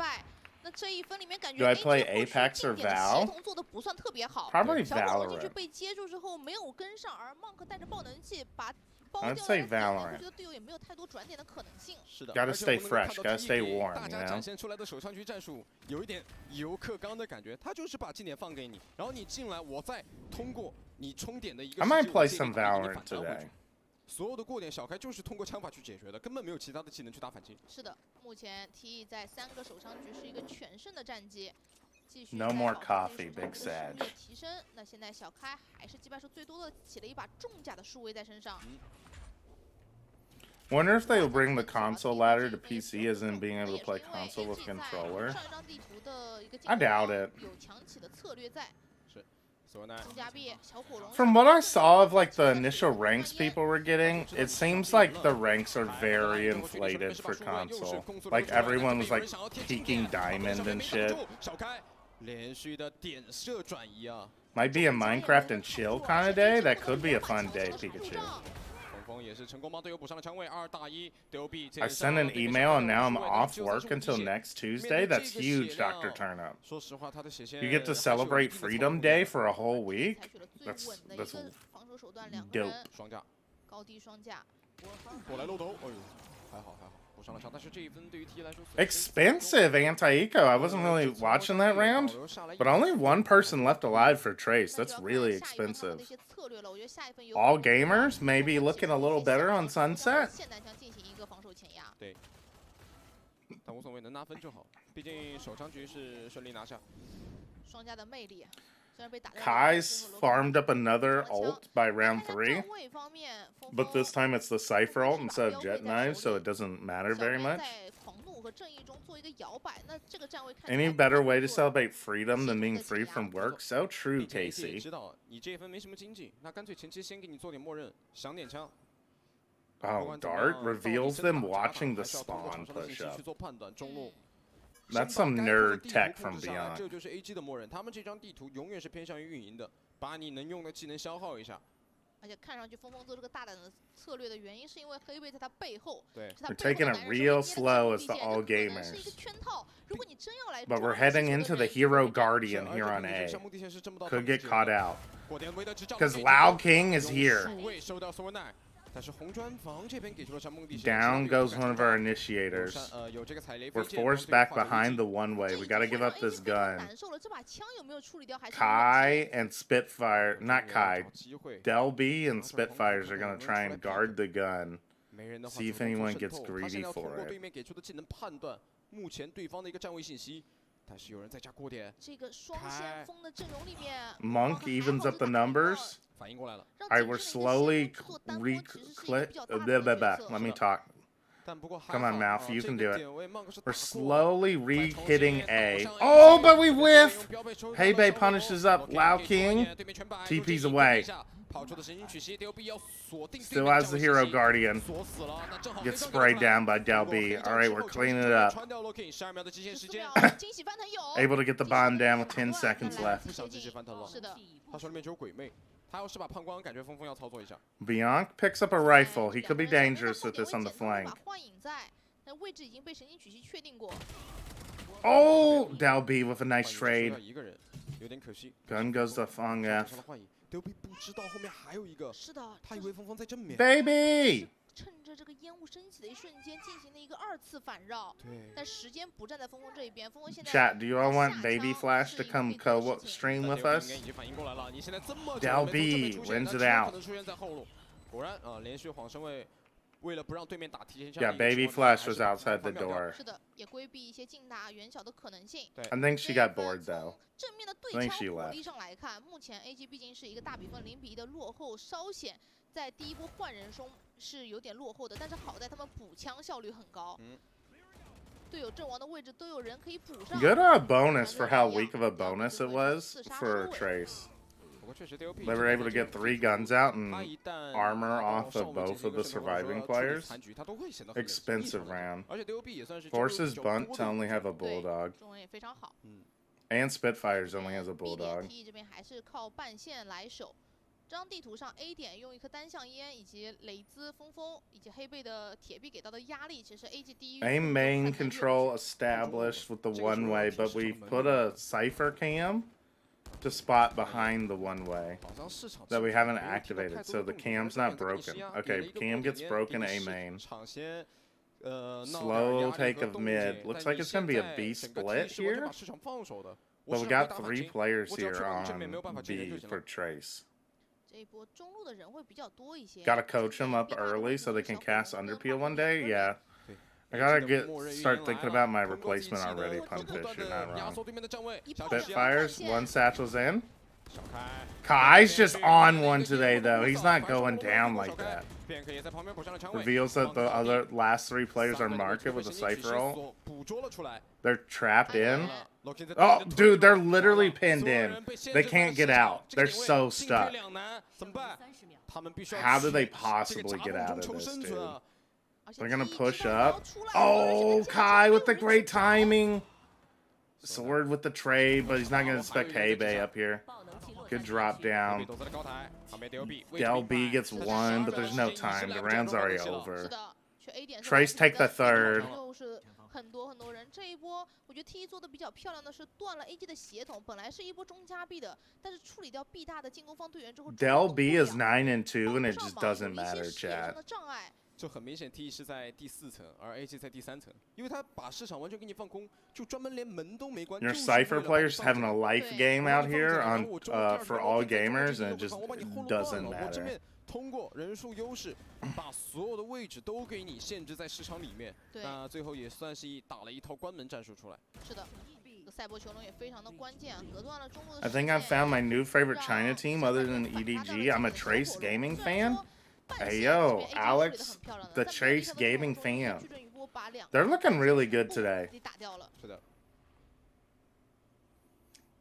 Do I play Apex or Val? 协同做的不算特别好。 Probably 小火龙进去 Valorant. 被接住之后没有跟上，而 Monk 带着爆能器把包 I'd 掉 say 了。 Valorant. 我觉得队友也没有太多转点的可能性。是的 Gotta 而且 stay 我们能看 fresh, 到 gotta 第一 stay 给 warm, 大 you 家 know? 展现出来的手枪局战术有一点油克刚的感觉，他就是把近点放给你，然后你进来，我再通过你冲点的一个 I 时 might 机，我 play 接 some 给你把你 Valorant 反弹回 today. 去。所有的过点，小开就是通过枪法去解决的，根本没有其他的技能去打反击。是的，目前 TE 在3个手枪局是一个全胜的战绩。继续 No 在 more 保持 coffee, 手 Big 枪局的 Sag. 实力的提升。那现在小开还是击败数最多的，起了一把重甲的数位在身上。 Wonder if they'll bring the console ladder to PC as in being able to play console with controller. 上一张地图的一个 I doubt it. 有强起的策略在。 索奈 金加币小火龙 From what I saw of like the initial ranks people were getting, it seems like the ranks are very inflated for console. Like everyone was like peaking diamond and shit. 小开连续的点射转移啊！ Might be a Minecraft and chill kind of day. That could be a fun day, Pikachu. 风风也是成功帮队友补上了枪位，2打1 ，Delby I sent an email and now I'm off work until next Tuesday. That's huge, Dr. Turnip. 说实话，他的血线 You get to celebrate Freedom Day for a whole week? 采取了最 That's 稳的一个 that's 防守手段，两个 dope. 人双架，高低双架。过来漏斗，哎呦，还好还好，补上了枪，但是这一分对于 T 来说 Expensive anti-eco. I wasn't really watching that round, but only one person left alive for Trace. That's really expensive. All gamers maybe looking a little better on Sunset. 现代枪进行一个防守前压。对，但无所谓，能拿分就好，毕竟首枪局是顺利拿下。双架的魅力，虽然被打掉了 Kai's farmed up another ult by round 3, 站位方面，峰 but 峰 this time it's the Cypher ult instead of Jet Knives, so it doesn't matter 小 very 编 much. 在狂怒和正义中做一个摇摆，那这个站位看起 Any 来 better way to 不错 celebrate freedom than being free from work? So true, 并且 AT 也 Casey. 知道你这一分没什么经济，那干脆前期先给你做点默认，响点枪。不 Oh, 管怎么 Dart 样，到底 reveals 真的 them 打假打 watching the 还是要通过 spawn 场上的信 push 息 up. 去做判断。中路 That's 先把 some 该做的 nerd 地图 tech 控 from 制下来， Beyond. 这就是 AG 的默认，他们这张地图永远是偏向于运营的，把你能用的技能消耗一下。而且看上去峰峰做这个大胆的策略的原因，是因为黑贝在他背后，对是他 We're 背后 taking 的 it 男人 real 手里捏的 slow 地 as the 线， all 这可能是一个 gamers. 圈套。如果你真要来 But 抓 we're 这 heading 球 into 的 the 人， Hero 是 Guardian 而 here 且 on 并且这个 A. 项目地线是争不到他 Could 们 get 之间 caught 的 out. 果点维德执教 Because 的 Lao King is 用 here. 数位收到索文奈，但是红砖房这边给出了强梦地线。 Down 其他队友 goes 不敢 one of 承 our 担 initiators. 有这个踩雷飞 We're 剑， forced 帮 back 队友化 behind 走 the 一击 one way. 这 We 已 gotta 经 give 会 up 让 this AG 非常 gun. 难受了，这把枪有没有处理掉？还是 Kai and Spitfire, not 找 Kai, 机会 Delby and Spitfires are gonna try and guard the gun. 没人的话 See if 主动做 anyone 渗 gets 透他 greedy 现在要 for 通过 it. 对面给出的技能判断目前对方的一个站位信息，但是有人在加过点，这个双先锋的阵容里面 Monk evens up the numbers. 反应过来了。 Alright, we're slowly Let me talk. 但不过还 Come on, 好 Mouth, 啊 you 这 can 个 do it. 点位 Monk 是 We're 打过 slowly 重 re-hitting 新 A. 打上 Oh, A but we 这个 whiff! 用标被抽 Hey, 到了 Bae 小火 punishes up ，OK， Lao 给出 King. 对面全白 TP's 入境 away. 一下跑出的神经曲线 ，DOB 要锁定对 Still 面 has 站 the 位 Hero 信息 Guardian. 锁死了，那正好 Gets 黑 sprayed 装给 down by 不过 Delby. 黑装 Alright, 之 we're 后 cleaning it up. 穿掉 Loki， 12秒的极限时14间秒，惊喜翻腾有 Able to get the bomb down with 10 seconds left. 不想继续翻腾了，是的，他手里面只有鬼魅，他要是把判官，感觉峰峰要操作一下。 Bianc picks up a rifle. He could be dangerous with this on the flank. 幻影在，但位置已经被神经曲线确定过。 Oh, Delby with a nice 幻影只 trade. 收到一个人，有点可惜。 Gun goes to Fong 上 F. 了幻影，DOB 不知道后面还有一个，是的，他以为峰峰在正面。 Baby! 趁着这个烟雾升起的一瞬间进行了一个2次反绕，对，但时间不站在峰峰这一边，峰峰现在 Chat, do you all want 下 Baby 枪 Flash 是 to 一个 come 必做的 co 事情 stream 但 with 队友 us? 应该已经反应过来了，你现在这么久 Del 没从正面 B 出现， wins 那 it 只有 out 可能出现在后路。果然啊，连续晃身位，为了不让对面打提前下 Yeah, 一个 Baby 情况下 Flash 还 was 是把 outside the 方秒掉 door. 是的，也规避一些近大远小的可能性。 对 I think she 这 got 一分 bored 从 though. 正面的 I 对 think she 枪火 left. 力上来看，目前 AG 毕竟是一个大比分0比1的落后，稍显在第一波换人中是有点落后的，但是好在他们补枪效率很高。队友阵亡的位置都有人可以补上。 Good bonus for how weak of a bonus it was for Trace. 不过确实 DOB They were able to get 3 guns out 他 and 一旦 armor 拿到 off 上 of 路进 both 行 of 一个 the 渗透或者 surviving 说处理 players. 残局，他都会显得很 Expensive round. 而且 DOB 也算是交流 Forces 比较 Bunt 多 to 的 only 一个 have a Bulldog. 中文也非常好。 And Spitfires only has a B 点 Bulldog. T 这边还是靠半线来守。这张地图上 A 点用一颗单向烟，以及雷兹、峰峰以及黑贝的铁壁给到的压力，其实 AG 第一。 Aim main control established with the one way, but we put a Cypher cam to spot behind the one way 好像市场 that we 这边 haven't 没有听到太 activated, 多 so 的 the 动静， cam's 而 not 是两个 broken. 给了 Okay, 一个 cam 过 gets 点 broken 给 A 市 main. 场先闹 Slow 点压力 take 和 of 动 mid. 静 Looks 但 like 你 it's gonna be 现 a 在 B 整个 split 踢是完全 here. 把市场放手的， But 我 we 只要 got 回答 3 反 players 我只要 here 确保正面没有 on 办法接人 B 就行 for 了。 Trace. 这一波中路的人会比较多一些。 Gotta coach them up 毕大的 early so they can 小火 cast 龙跟 Underpeel 花 one 火两 day. 个人 Yeah. 对 I gotta 的 get 默认运 start 营 thinking 来 about 了 my 通过自己 replacement 技能 already. 不 Pun 断 Fish in 地 that 压 round. 缩对面的站位，一小炮 Spitfires, 两 1 satchel's in. 小开 Kai's just on one today though. He's not going down like that. 便可也在旁边补上了墙位 Reveals that the other last 3 players are marked with a Cypher ult. 捕捉了出来 They're trapped in. 了 Loki 在 Oh, 对面的 dude, they're 推 literally 好了 pinned 所有 in. 人被限 They 制在 can't 了 get 市场 out. 这个 They're 点位 so 进退 stuck. 两难，怎么办？他们必须要 How do they 去这个 possibly 夹 get 缝 out 中 of 求 this, 生 dude? 存啊！ They're gonna push up. Oh, Kai with the great timing. Sword with the trade, but he's not gonna expect Hebe up here. Good drop 对 down. 躲在了高台，旁边 DLB Del B gets 1, but there's no time. The round's already 是 over. 的，去 A 点 Trace take the third. 就是很多人。这一波我觉得 T 做的比较漂亮的是断了 AG 的协同，本来是一波中加 B 的，但是处理掉 B 大的进攻方队员之后 Del B is 9 and 2, 帮 and 不 it 上 just 忙 doesn't 有一些 matter, 视野上 chat. 的障碍。就很明显 T 是在第4层，而 AG 在第3层，因为他把市场完全给你放空，就专门连门都没关。 Your 就是为了 Cypher 把你 players 放 having 着 a life Okay. game out 我 here 放 on 着我中了第二 for 球 all 我在 gamers, 中 and 路 it 就 just 看我把你后路 doesn't 断了，我这 matter. 边通过人数优势，把所有的位置都给你限制在市场里面。对，那最后也算是打了一套关门战术出来。是的，这个赛博球龙也非常的关键啊，隔断了中路的 I 视 think I've 线 found my new favorite China team other than EDG. I'm a Trace gaming fan. Hey, yo, Alex, the Trace gaming fan. They're looking really good today. 打掉了。是的，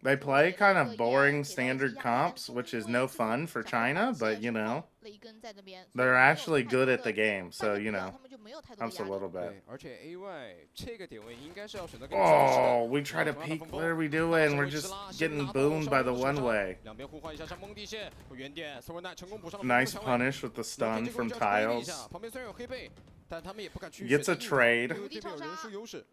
They play kind of boring standard comps, which is no fun for China, but you know, they're actually good at the game, so you know, helps a little bit. 对，而且 AY 这个点位应该是要选择更 Oh, we try to peek. What are we doing? We're just getting boomed by the one way. 两边互换一下上蒙地线，原点索文奈成功补上了 Nice punish with the stun from Tiles. 旁边虽然有黑背，但他们也不敢去 Gets a 选择硬 trade. 因为对面有人数优势。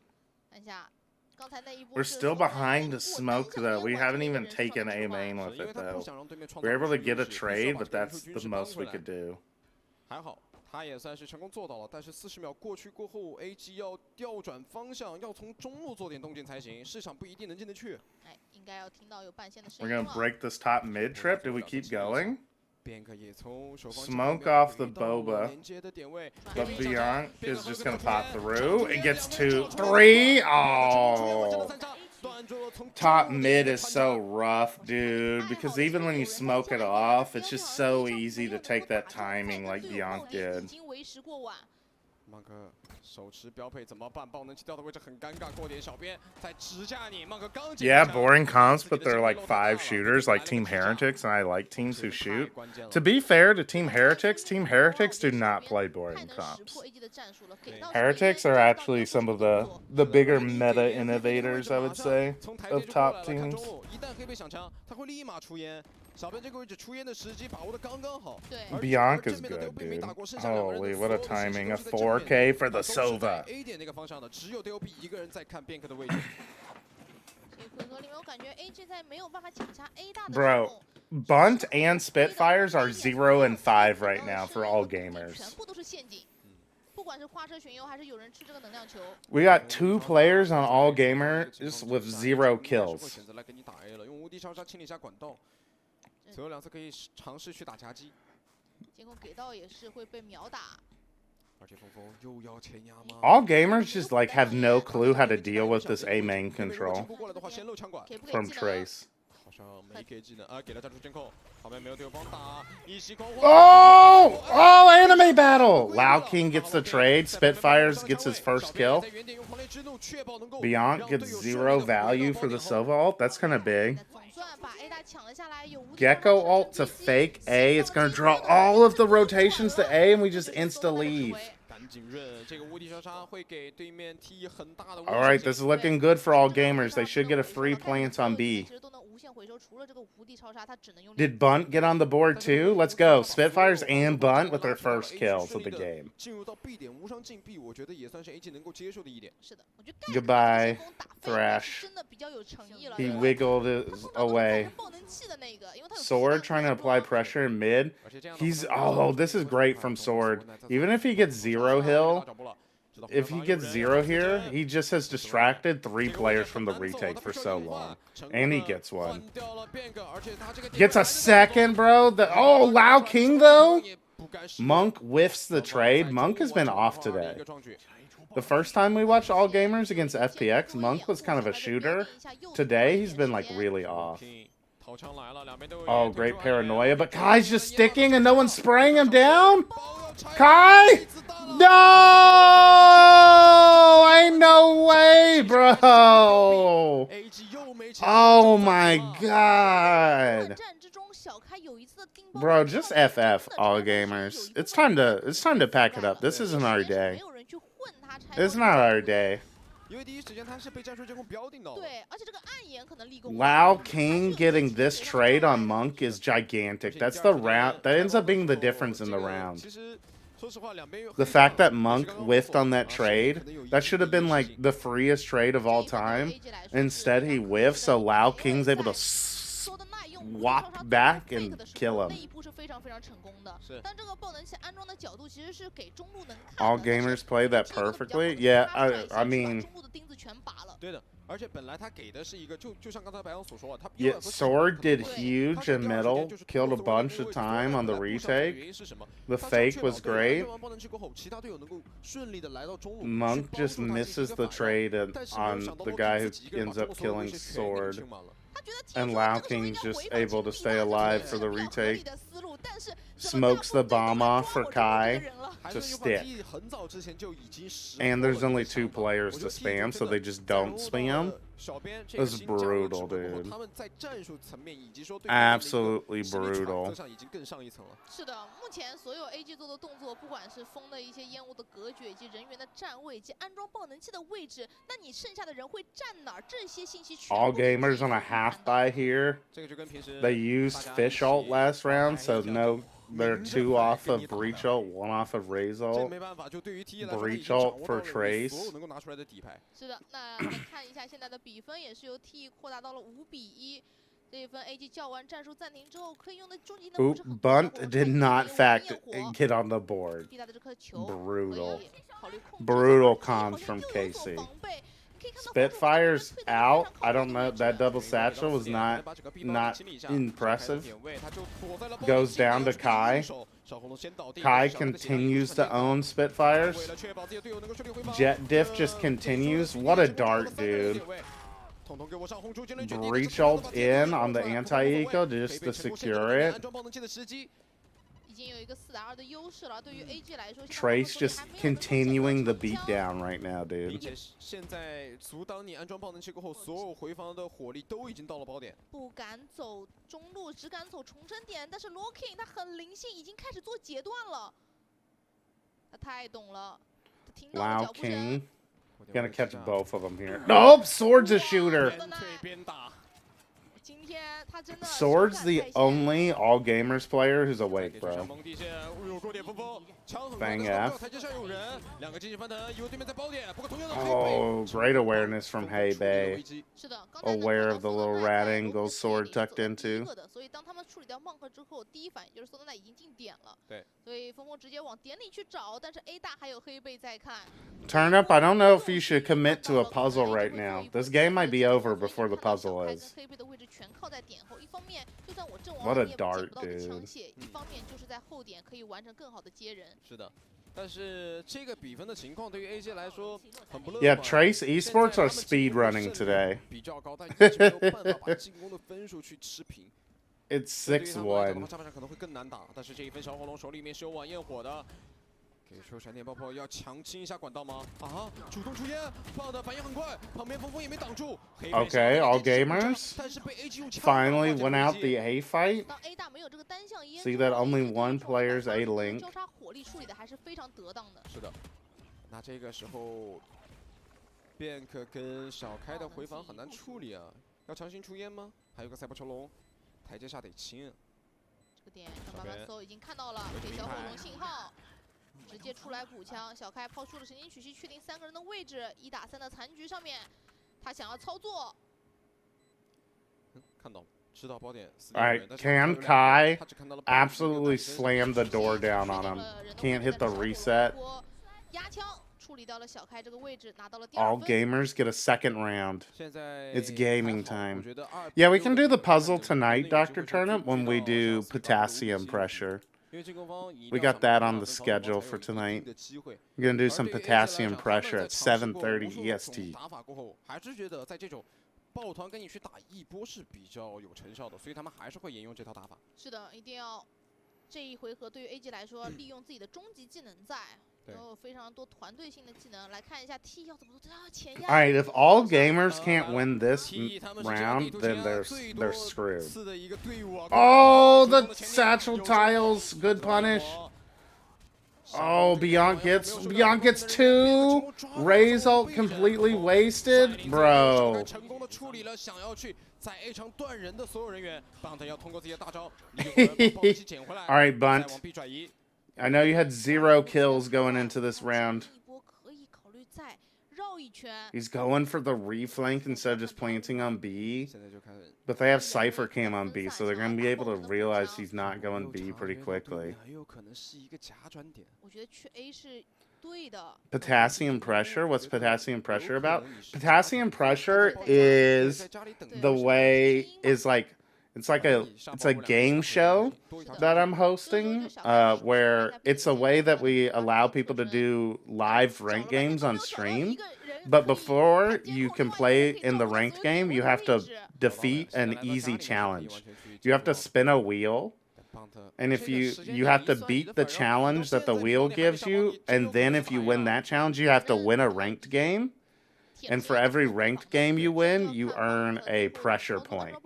看一下，刚才那一波 We're still behind the smoke though. We haven't even taken A main 是 with 因为 it 他不 though. 想让对面创 We 造 were able to 优 get a 势 trade, 必须 but 要把这 that's 个 the 军事 most 扳 we 回 could 来 do. 还好，他也算是成功做到了，但是40秒过去过后，AG 要调转方向，要从中路做点动静才行，市场不一定能进得去。哎，应该要听到有半线的声 We're 音 gonna 了。 break this top mid trip. Do we keep going? 边克也从守方 Smoke 这边 off the 回到了 Boba. 连接的点位 But 边上 Beyond 边 is 上 just 和 gonna 对面 pop through. It gets 2, 3. 中间 Oh. 三杀断住了从 Top 中路 mid 的 is 传 so 导 rough, dude. Because even when you smoke it off, it's just so easy to take that timing like Beyond 已 did. 经为时过晚。曼克手持标配怎么办？爆能器掉的位置很尴尬，过点小边在支架你，曼克刚解 Yeah, 决 boring comps, 自己 but 的 they're 进攻 like 漏太大 5 了 shooters 来 like 了个 Team 支架 Heretics, and I like teams 这 who 个太 shoot. 关键了 To be fair to Team Heretics do not play 太 boring 能识 comps. 破 AG 的战术了，给到 Heretics are actually some of the bigger meta innovators, I would say, 从台 of 阶就过来 top 了，看 teams. 中路，一旦黑被响枪，他会立马出烟。小边这个位置出烟的时机把握的刚刚好。对，而 Bianca's 正面的 good, 刘备没 dude. 打过，剩下两个人的 Holy, 所 what a 有的时机 timing. 都 A 是在正面 4K for 的 the 都是在 Sova. A 点那个方向的，只有 DOB 一个人在看边克的位置。这回合里面我感觉 AG 在没有办法抢下 A 大的 Bro, 时候 Bunt and Spitfires are 0 and 5 right now for all 全 gamers. 部都是陷阱，不管是花车巡游还是有人吃这个能量球。 We got 2 players on all gamers with 0 kills. 选择来给你打 A 了，用无敌超杀清理一下管道。最后2次可以尝试去打夹击。结果给到也是会被秒打。而且峰峰又要前压吗？ All gamers just like have no clue how to deal with this A main control 过来的话先漏枪管。给不给 from 技能？ Trace. 好像没给技能啊，给了战术监控，旁边没有队友帮打，一袭狂欢。 Oh! Oh, anime battle! Lao King gets the trade. Spitfires gets his first kill. Beyond gets 0 value for the Sova ult. That's kind of big. 总算把 A 大抢了下来，有无敌 Gecko ult to fake A. It's going to draw all of the rotations to A, and we just insta leave. 赶紧认，这个无敌消杀会给对面 T 很大的。 All right, this is looking good for all gamers. They should get a free plant on B. 其实都能无限回收，除了这个无敌超杀，他只能用。 Did Bunt get on the board too? Let's go. Spitfires and Bunt with their first kills of the game. 进入到 B 点无伤进 B， 我觉得也算是 AG 能够接受的一点。是的，我觉得 Goodbye, 盖克把这个进攻打 Thrash. 是真的比较有诚意了。 He wiggled it 他碰到的 away. 是爆能器的那个，因为他有 Sword trying to apply pressure in mid. He's oh, this is great from Sword. Even if he gets 0 hill, if he gets 0 here, he just has distracted 3 players from the retake for so long. And he gets one. Gets a second, bro. Oh, Lao King though? Monk whiffs the trade. Monk has been off today. The first time we watched All Gamers against FPX, Monk was kind of a shooter. Today, he's been like really off. Oh, great paranoia, but Kai's just sticking and no one's spraying him down? Kai? No! Ain't no way, bro! Oh my god. Bro, just FF, all gamers. It's time to pack it up. This isn't our day. It's not our day. Lao King getting this trade on Monk is gigantic. That's the round. That ends up being the difference in the round. The fact that Monk whiffed on that trade, that should have been like the freest trade of all time. Instead, he whiffed, so Lao King's able to walk back and kill him. All gamers play that perfectly? Yeah, I mean... Yeah, Sword did huge in middle, killed a bunch of time on the retake. The fake was great. Monk just misses the trade on the guy who ends up killing Sword. And Lao King's just able to stay alive for the retake. Smokes the bomb off for Kai to stick. And there's only 2 players to spam, so they just don't spam. 小编这个 That's 新加入 brutal, 之后 dude. 他们在战术层面以及说对方的一个 Absolutely 心理揣 brutal. 测上已经更上一层了。是的，目前所有 AG 做的动作，不管是风的一些烟雾的隔绝，以及人员的站位，以及安装爆能器的位置，那你剩下的人会站哪儿？这些信息全 All 部都是 gamers on a 可以 half 看到的 buy here. 这个就跟平时 They used 大家 fish ult 一起 last round, 打 so 牌一样 no, they're 明着 two 来 off 跟 of 你打 breach 的 ult, one off of raise 这个 ult. 没办法，就对于 T 来说，他已 Breach 经掌 ult 握 for 到了你所 Trace. 有能够拿出来的底牌。是的，那来看一下现在的比分，也是由 T 扩大到了5-1。这一分 AG 叫完战术暂停之后，可以用的终极能 Oop, 不是很多，小 Bunt 火龙 did 看 not 一眼 fact 焰火 get on the board. 逼他的这颗球 Brutal. 可以考虑控制 Brutal 一下 cons 好像 from 又有所 KC. 防备你可以看到 Spitfire's 防守方面 out. 非常靠 I 后 don't 的 know. 位置 That double satchel was not impressive. Goes down to Kai. Kai continues to own Spitfires. Jet Diff just continues. What a dart, dude. Breach ult in on the anti-eco just to secure it. 已经有一个4-2的优势了。对于 AG 来说，现在 Trace 他们 just 还没有能够捡到 continuing the 成枪 beatdown right now, 并 dude. 且现在阻挡你安装爆能器过后，所有回防的火力都已经到了爆点。不敢走中路，只敢走重生点。但是 Locking 他很灵性，已经开始做截断了。他太懂了，他听到了 Wow, 脚步声。 King. Gonna catch both of them here. Nope, Sword's a shooter. 边退边打。今天他真的 Sword's 手感 the 在线 only all gamers player who's awake, 给出小 bro. 蒙地线，有过点风风，枪很 Bang 快，但 F 是台阶上有人，两个进行翻腾，以为对面在爆点，不过同样的 Oh, great awareness from Hey Bay. 是的，刚才能 Aware 看 of 到 the 索 little 德奈 rat 在 angle 罗 Sword 斯点 tucked 里走的第一 into. 个的，所以当他们处理掉 Monk 之后，第一反应就是索德奈已经进点了。对，所以峰峰直接往点里去找，但是 A 大还有黑贝在看。 Turn up, I don't know if you should commit to a puzzle right now. This game might be over before the puzzle is. 黑贝的位置全靠在点后，一方面就算我阵亡 What 了， a 你也捡 dart, 不到的 dude. 枪械；一方面就是在后点可以完成更好的接人。是的，但是这个比分的情况对于 AJ 来说很不乐 Yeah, 观。 Trace Esports are speed running today. 比较高，但一直没有办法把进攻的分数去吃平。 It's 对于他们来讲的话 6-1. 下半场可能会更难打，但是这一分小火龙手里面是有晚焰火的。给出闪电爆破，要强清一下管道吗？啊，主动出烟，棒的反应很快，旁边风风也没挡住。黑贝 Okay, 想 all 要再进一 gamers 但是被 AG 用枪 Finally 打 went 到 out 这 the 个 A fight. 当 A 大没有这个单向烟 See 之 that 后 only 这个 one 对手 player's 把 A 他们的 link. 交叉火力处理的还是非常得当的。是的，那这个时候，Bank 跟小开的回防很难处理啊，要强行出烟吗？还有个赛博球龙，台阶下得清。这个点让慢慢搜已经看到了，给小火龙信号，直接出来补枪。小开抛出了神经曲系，确定3个人的位置，1打3的残局上面，他想要操作。看到了，知道爆点。 All right, can Kai absolutely slam the door down on him? Can't hit the reset. 压枪处理掉了小开这个位置，拿到了第2 All 分。 gamers get a second round. 现在 It's gaming 还好 time. 我觉得2 Yeah, we can do the puzzle 看着 tonight, 可能有机 Dr. 会 Turnip, when we 追 do 到像 potassium 4-5 pressure. 因为进攻方一定 We 要 got 想办 that 法 on the 分防对 schedule 方才 for 有一定 tonight. 的机会 We're gonna do 而 some 对于 AJ 来 potassium 讲他们 pressure 在 at 尝试过 7:30 无数种 EST. 打法过后，还是觉得在这种抱团跟你去打一波是比较有成效的，所以他们还是会沿用这套打法。是的，一定要这一回合对于 AG 来说，利用自己的终极技能在，对有非常多团队性的技能。来看一下 T 要怎么做，前压。 All right, if all gamers can't win this T 他们是这个地 round, 图 then 前 they're 最多 screwed. 次的一个队伍啊 Oh, the satchel tiles. Good punish. Oh, Beyond gets 2. Raise ult completely wasted. Bro. 成功的处理了想要去在 A 场断人的所有人员，棒特要通过自己的大招，一会儿把暴击捡回来， All right, 再 Bunt. 往 B 转移。 I know you had 0 kills going into this round. 一波可以考虑再绕一圈。 He's going for the reflank instead of just planting on B. 现在就开始 But they have Cypher Cam on B, so they're going to be able to realize he's not going B pretty quickly. 很有可能是一个假转点。我觉得去 A 是对的。 Potassium pressure? What's potassium pressure about? Potassium pressure is the way is like it's a game show that I'm hosting, where it's a way that we allow people to do live ranked games on stream. But before you can play in the ranked game, you have to defeat an easy challenge. You have to spin a wheel, and if you have to beat the challenge that the wheel gives you, and then if you win that challenge, you have to win a ranked game. And for every ranked game you win, you earn a pressure point.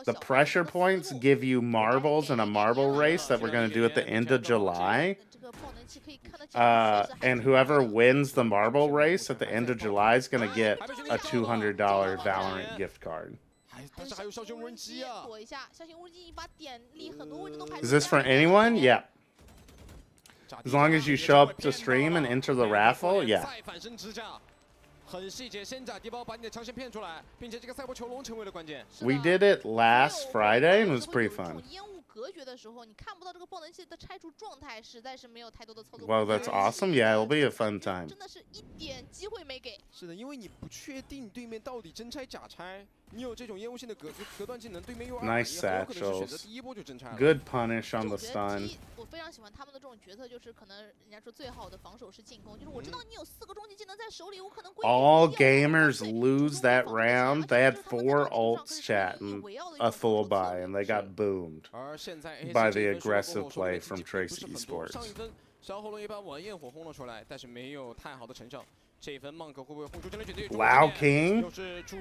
The pressure points give you marbles in a marble race that we're going to do at the end of July. And whoever wins the marble race at the end of July is going to get a $200 Valorant gift card. Is this for anyone? Yeah. As long as you show up to stream and enter the raffle, yeah. 很细节，先假低包把你的强线骗出来，并且这个赛博囚笼成为了关键。 We did it last Friday and it was pretty fun. 烟雾隔绝的时候，你看不到这个爆能器的拆除状态，实在是没有太多的操作。 Well, that's awesome. Yeah, it'll be a fun time. 真的是一点机会没给。是的，因为你不确定对面到底真拆假拆，你有这种烟雾性的隔断技能，对面又Nice 也很有可能是选择 satchels. 第一波就真拆了。 Good punish on the 我觉得 stun. 第一，我非常喜欢他们的这种决策，就是可能人家说最好的防守是进攻，就是我知道你有4个终极技能在手里，我可能规避 All 不掉 gamers 对 lose 主动 that 防一下 round. 而 They 且 had 就是他们 4 在场 ults 上是 chat 以 and 围绕的一 a 种 full 防守策 buy, 略 and they got boomed 而现在 AC by 这 the 一分数 aggressive 过后，说 play 明 from 自己并 Trace 不是很多 Esports. 上一分小火龙一把晚焰火轰了出来，但是没有太好的成效。这一分 Monk 会不会轰出真雷绝对？ Wow, King.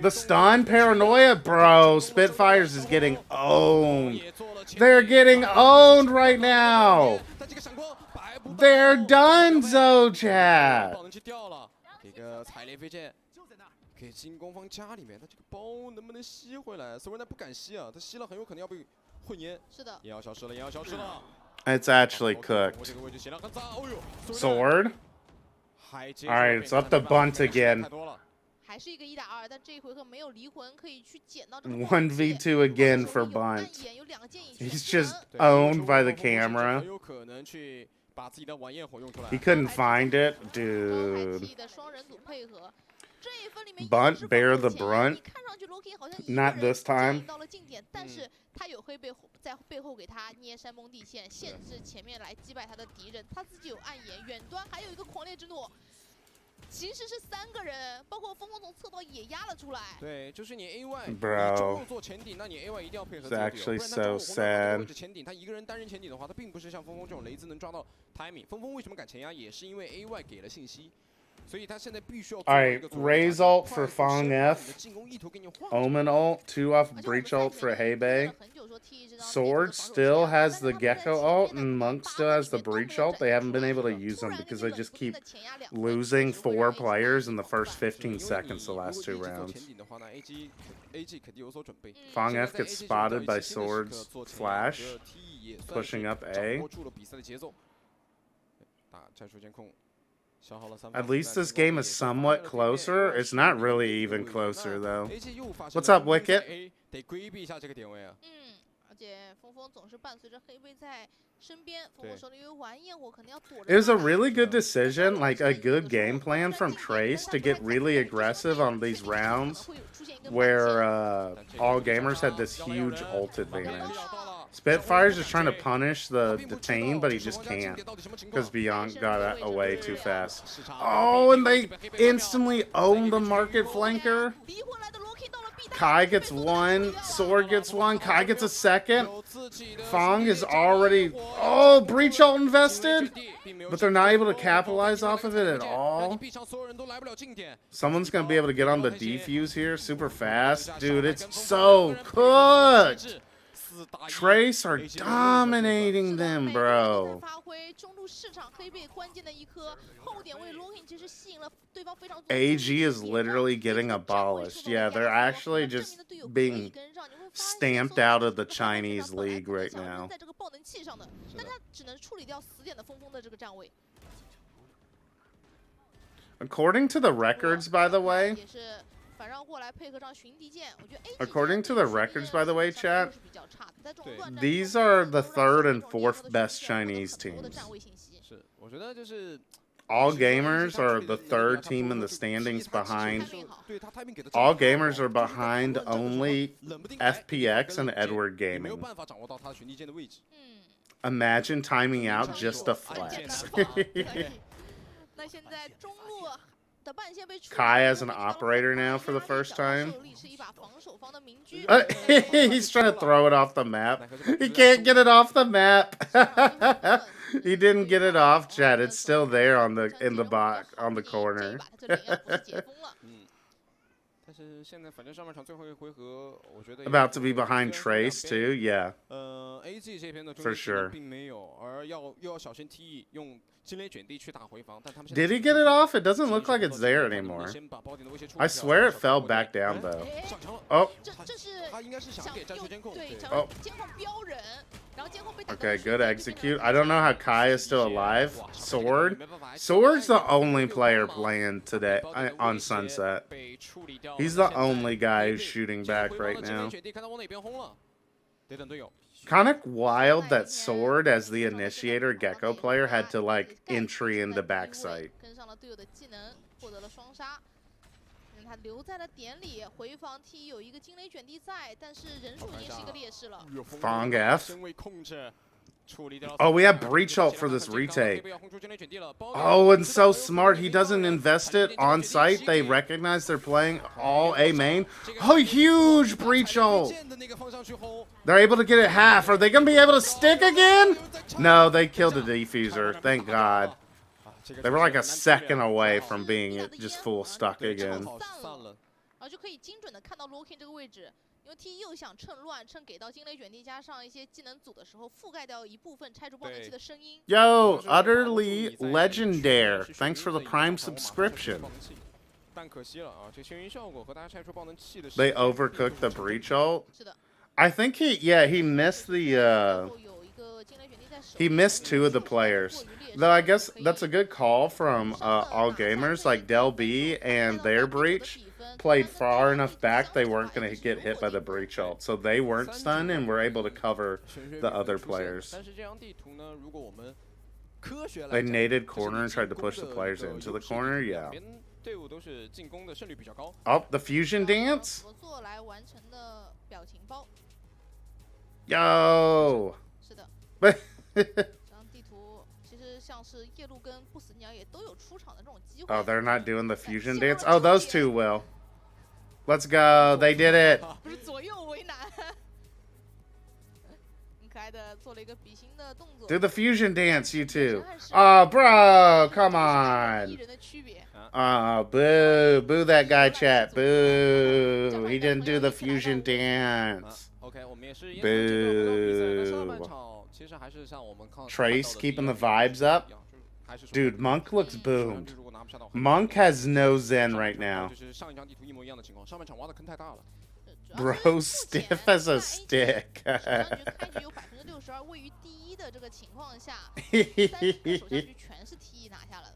The stun paranoia, bro. Spitfires is getting owned. They're getting owned right now. They're done, Zochat. 爆能器掉了，给个踩雷飞剑，给进攻方家里面，他这个包能不能吸回来？所有人他不敢吸啊，他吸了很有可能要被混烟。是的，也要消失了，也要消失了。 It's actually cooked. Sword. Alright, it's up to Bunt again. 还是一个1打2，但这一回合没有离魂可以去捡到这个 1v2 again for Bunt. He's just owned by the camera. 很有可能去把自己的晚焰火用出来。 He couldn't find it, dude. 的双人组配合，这一分里面 Bunt bear the brunt. 看上去 Loki 好像 Not this time. 到了近点，但是他有会在背后给他捏山崩地陷，限制前面来击败他的敌人。他自己有暗眼，远端还有一个狂烈之怒。 其实是3个人，包括峰峰从侧道也压了出来。对，就是你 AY， Bro. 你中路做前顶，那你 AY 一定要配合自己的队友，不然他 so 中路红的 sad. 位置前顶，他一个人单人前顶的话，他并不是像峰峰这种雷兹能抓到 timing。峰峰为什么敢前压，也是因为 AY 给了信息，所以他现在必须要做一个 Raise ult for Fang 你 F. 的进攻意图给你画。 Omen ult, 2 off Breach ult for Hebei. Sword still has the Gecko ult, and Monk still has the Breach ult. They haven't been able to use them because they just keep losing 4 players in the first 15 seconds the last 2 rounds. Fang F gets spotted by Sword's flash, pushing up A. At least this game is somewhat closer. It's not really even closer, though. What's up, Wicket? 得规避一下这个点位啊。而且峰峰总是伴随着黑贝在身边，峰峰手里有玩焰火，可能要躲着。 It was a really good decision, like a good game plan from Trace to get really aggressive on these rounds where all gamers had this huge ult advantage. Spitfire's just trying to punish the team, but he just can't because Beyond got away too fast. Oh, and they instantly own the market flanker. Kai gets 1, Sword gets 1, Kai gets a second. Fang is already... Oh, Breach ult invested? But they're not able to capitalize off of it at all. Someone's going to be able to get on the defuse here super fast. Dude, it's so cooked! Trace are dominating them, bro. AG is literally getting abolished. Yeah, they're actually just being stamped out of the Chinese league right now. According to the records, by the way, according to the records, by the way, chat, these are the 3rd and 4th best Chinese teams. All Gamers are the 3rd team in the standings behind. All Gamers are behind only FPX and Edward Gaming. Imagine timing out just a flex. 的半线被触 Kai 到 as an operator now for the first time. 胜利是一把防守方的明狙 He's trying to throw it off the map. He can't get it off the map. He didn't get it off, Chad. It's still there on the in the box on the corner. 但是现在反正上半场最后一回合，我觉得 About to be behind Trace too, yeah. AG 这边的 For sure. 并没有，而又要小心 TE 用惊雷卷地去打回防，但他们 Did he get it off? It doesn't look like it's there anymore. I swear it fell back down though. Oh. 这是他应该是想给战术监控，对，想 Oh. 监控标人，然后监控被打 Okay, good execute. I don't know how Kai is still alive. Sword's the only player playing today on Sunset. He's the only guy who's shooting back right now. Kind of wild that Sword, as the initiator Gecko player, had to like entry into backside. 跟上了队友的技能，获得了双杀。他留在了点里，回防 T 有一个惊雷卷地在，但是人数已经是一个劣势了。Fong F. Oh, we have breach ult for this retake. Oh, and so smart. He doesn't invest it on site. They recognize they're playing all A main. Oh, huge breach ult. They're able to get it half. Are they going to be able to stick again? No, they killed the defuser. Thank God. They were like a second away from being it just full stuck again. 然后就可以精准的看到 Locking 这个位置，因为 T 又想趁乱，趁给到惊雷卷地加上一些技能组的时候，覆盖掉一部分拆除爆能器的声音。Yo, utterly legendary. Thanks for the Prime subscription. 但可惜了啊，这眩晕效果和大家拆除爆能器的。They overcooked the breach ult. 是的。I think he missed the he missed 2 of the players. Though I guess that's a good call from all gamers, like Del B and their breach played far enough back they weren't going to get hit by the breach ult. So they weren't stunned and were able to cover the other players. They naded corner and tried to push the players into the corner, yeah. Oh, the fusion dance? Yo! 是的。这张地图其实像是夜路跟不死鸟也都有出场的这种机会。Oh, they're not doing the fusion dance? Oh, those 2 will. Let's go. They did it. 不是左右为难。很可爱的做了一个比心的动作。Do the fusion dance, you two. Oh, bro, come on. 艺人的区别。Oh, boo. Boo that guy, chat. Boo. He didn't do the fusion dance. Boo. Trace keeping the vibes up. Dude, Monk looks boomed. Monk has no zen right now. Bro, stiff as a stick. 位于第一的这个情况下，30个首相局全是 T 拿下了。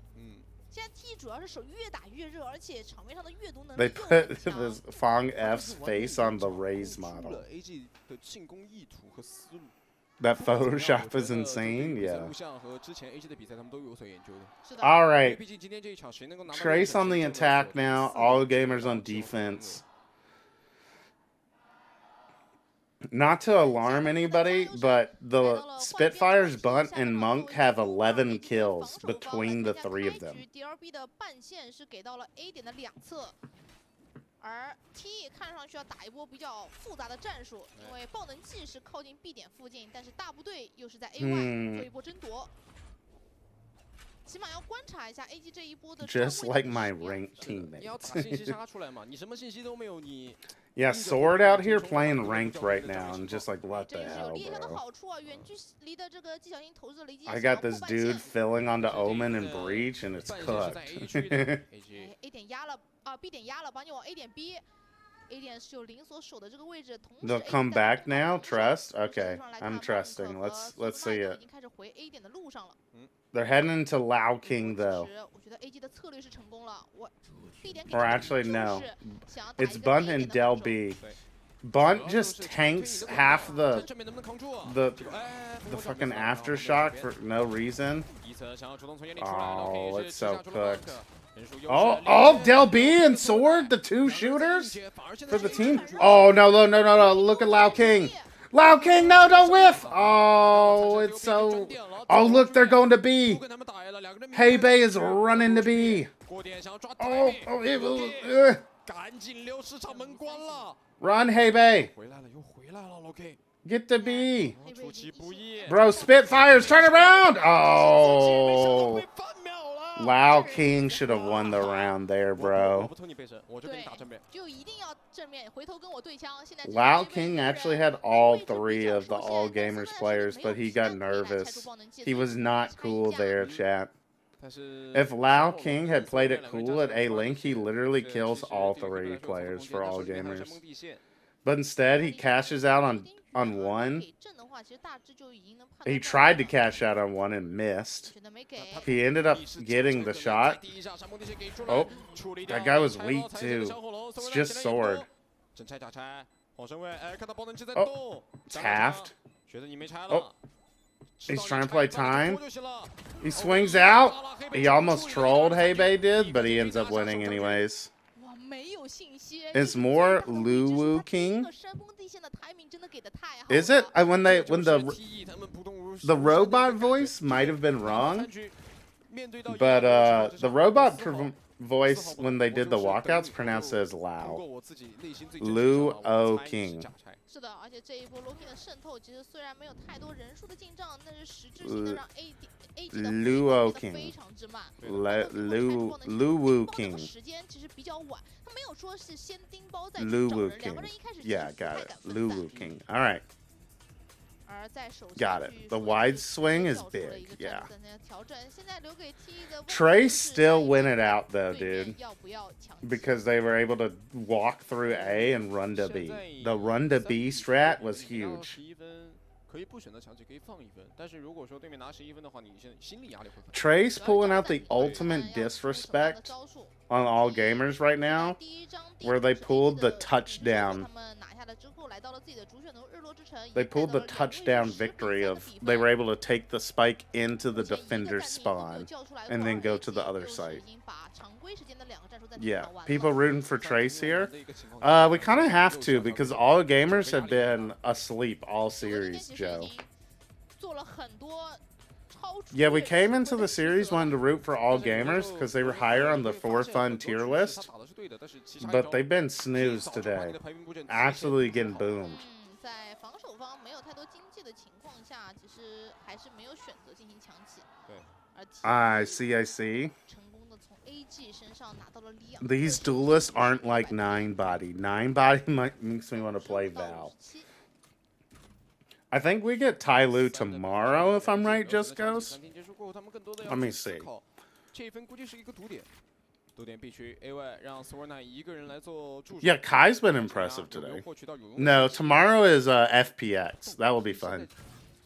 现在 T 主要是手越打越热，而且场面上的阅读能力又很强。They put Fong F's face on the Raze model. That Photoshop is insane, yeah. Alright. Trace on the attack now, all gamers on defense. Not to alarm anybody, but the Spitfires, Bunt, and Monk have 11 kills between the 3 of them. DRB 的半线是给到了 A 点的2侧。而 T 看上去要打一波比较复杂的战术，因为爆能器是靠近 B 点附近，但是大部队又是在 A 外做一波争夺。起码要观察一下 AG 这一波的。Just like my ranked teammates. 你要把信息杀出来嘛，你什么信息都没有，你。Yeah, Sword out here playing ranked right now, and just like, what the hell, bro? I got this dude filling onto Omen and Breach, and it's cooked. A 点压了啊 ，B 点压了，把你往 A 点逼。A 点是有零所守的这个位置，同时 They'll come back now. Trust. Okay, I'm trusting. Let's see it. 已经开始回 A 点的路上了。They're heading to Lao King though. 我觉得 AG 的策略是成功了。Or actually, no. It's Bunt and Del B. Bunt just tanks half the fucking aftershock for no reason. Oh, it's so cooked. Oh, Del B and Sword, the 2 shooters for the team. Oh, no. Look at Lao King. Lao King, no, don't whiff. Oh, it's so... Oh, look, they're going to B. Hey Bay is running to B. 过点想要抓 Oh, timing， oh, it was. Loki 赶紧溜，市场门关了。 Run, Hebe. 回来了，又回来了，Loki。 Get the B. 出其不意。 Bro, Spitfires, turn around. 被 Oh. 翻秒了。 Lao King should have won the round there, 我 bro. 不偷你背身，我就跟你打正面。就一定要正面回头跟我对枪。现在 Lao King actually had all 3 of the All Gamers players, but he got nervous. He was not cool there, chat. 但是 If Lao King had played it cool at A Link, he literally kills all 3 players for All Gamers. But instead, he cashes out on 1. He tried to cash out on 1 and missed. He ended up getting the shot. Oh, that guy was weak too. It's just sword. 真拆假拆，黄生卫，哎，看到爆能器在 Oh, 动， it's halved. 觉得你没拆 Oh, 了。 he's trying to play time. He swings out. He almost trolled Hebe did, but he ends up winning anyways. 哇，没有信息。 It's more Luwu King. 这个山崩地陷的 timing 真的给的太好 Is 了。 it? When the robot voice might have been wrong, but the robot voice when they did the walkouts pronounced it as Lao. Luo King. 是的，而且这一波 Loki 的渗透，其实虽然没有太多人数的进账，但是实质性的让 AG 的 Luo 非 King. 常之慢。 Luwu King. 时间其实比较晚，他没有说是先盯包再去找 Luwu 人，两 King. 个人一开始 Yeah, got it. Luwu King. All right. 而在手 Got it. The wide swing is big. Yeah. 调整现在留给 T 的 Trace still win it out though, 对 dude. 面要不要抢七 Because they were able to walk through A and run to B. The run to B strat was huge. 11分可以不选择强击，可以放1分，但是如果说对面拿11分的话，你现在心理压力会很大。 Trace pulling out the ultimate disrespect on All Gamers right now, 第一张 where they pulled the touchdown. 他们拿下了之后来到了自己的主选的日落之城 They pulled the touchdown victory of they were able to take the spike into the defender's spawn and then go to the other site. Yeah, people rooting for Trace here. We kind of have to because All Gamers have been asleep all series, Joe. 做了很多超出 Yeah, we came into the series wanting to root for All Gamers because they were higher on the For Fun tier list, but they've been snoozed today. Absolutely getting boomed. 在防守方没有太多经济的情况下，其实还是没有选择进行强起。对，而 I see. 成功的从 AG 身上拿到了2 These duelists aren't like 9 body. 9 body makes me want to play Val. I think we get Tai Lu tomorrow, if I'm right, Just Ghost. Let me see. 这一分估计是一个堵点，堵点必须 A 外让 Sworna 一个人来做助手。 Yeah, Kai's been impressive today. No, tomorrow is FPX. That will be fun.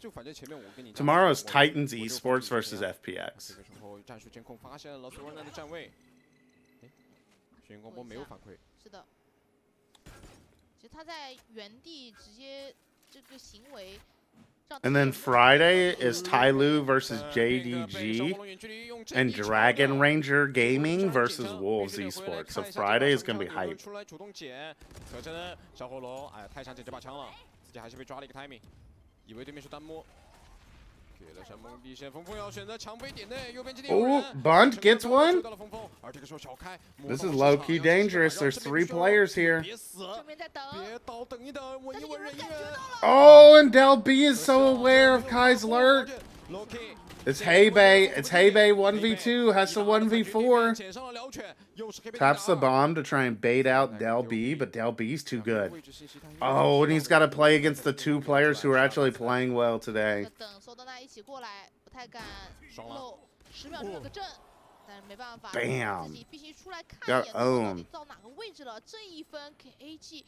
就反正前面我跟你 Tomorrow is Titans Esports versus 这 FPX. 个时候战术监控发现了 Sworna 的站位，哎，眩晕光波没有反馈。是的，其实他在原地直接这个行为。 And then Friday is Tai Lu versus JDG and Dragon Ranger Gaming versus Wolves Esports. So Friday is going to be hype. 出来主动捡，可是呢，小火龙哎太想捡这把枪了，自己还是被抓了一个 timing， 以为对面是单摸。 给了山崩地陷，峰峰要选择强飞点内，右边基地有 Oh, 人。 Bunt gets one. 到了峰峰，而这个时候小开。 This is low key dangerous. There's 3 players here. 别死，正面在等，别倒，等一等，稳一稳，忍一忍。 Oh, and Del B is so aware of Kai's lurk. It's Heibei. It's Heibei 1v2. Has to 1v4. 捡上了辽犬，又是 Taps the bomb to try and bait out Del B, but Del B's too good. Oh, and he's got to play against the 2 players who are actually playing well today. 等索德纳一起过来，不太敢漏10秒钟的个阵，但是没办法， Bam 自己必须出来看 Got 一眼到 owned 底到哪个位置了。这一分给 AG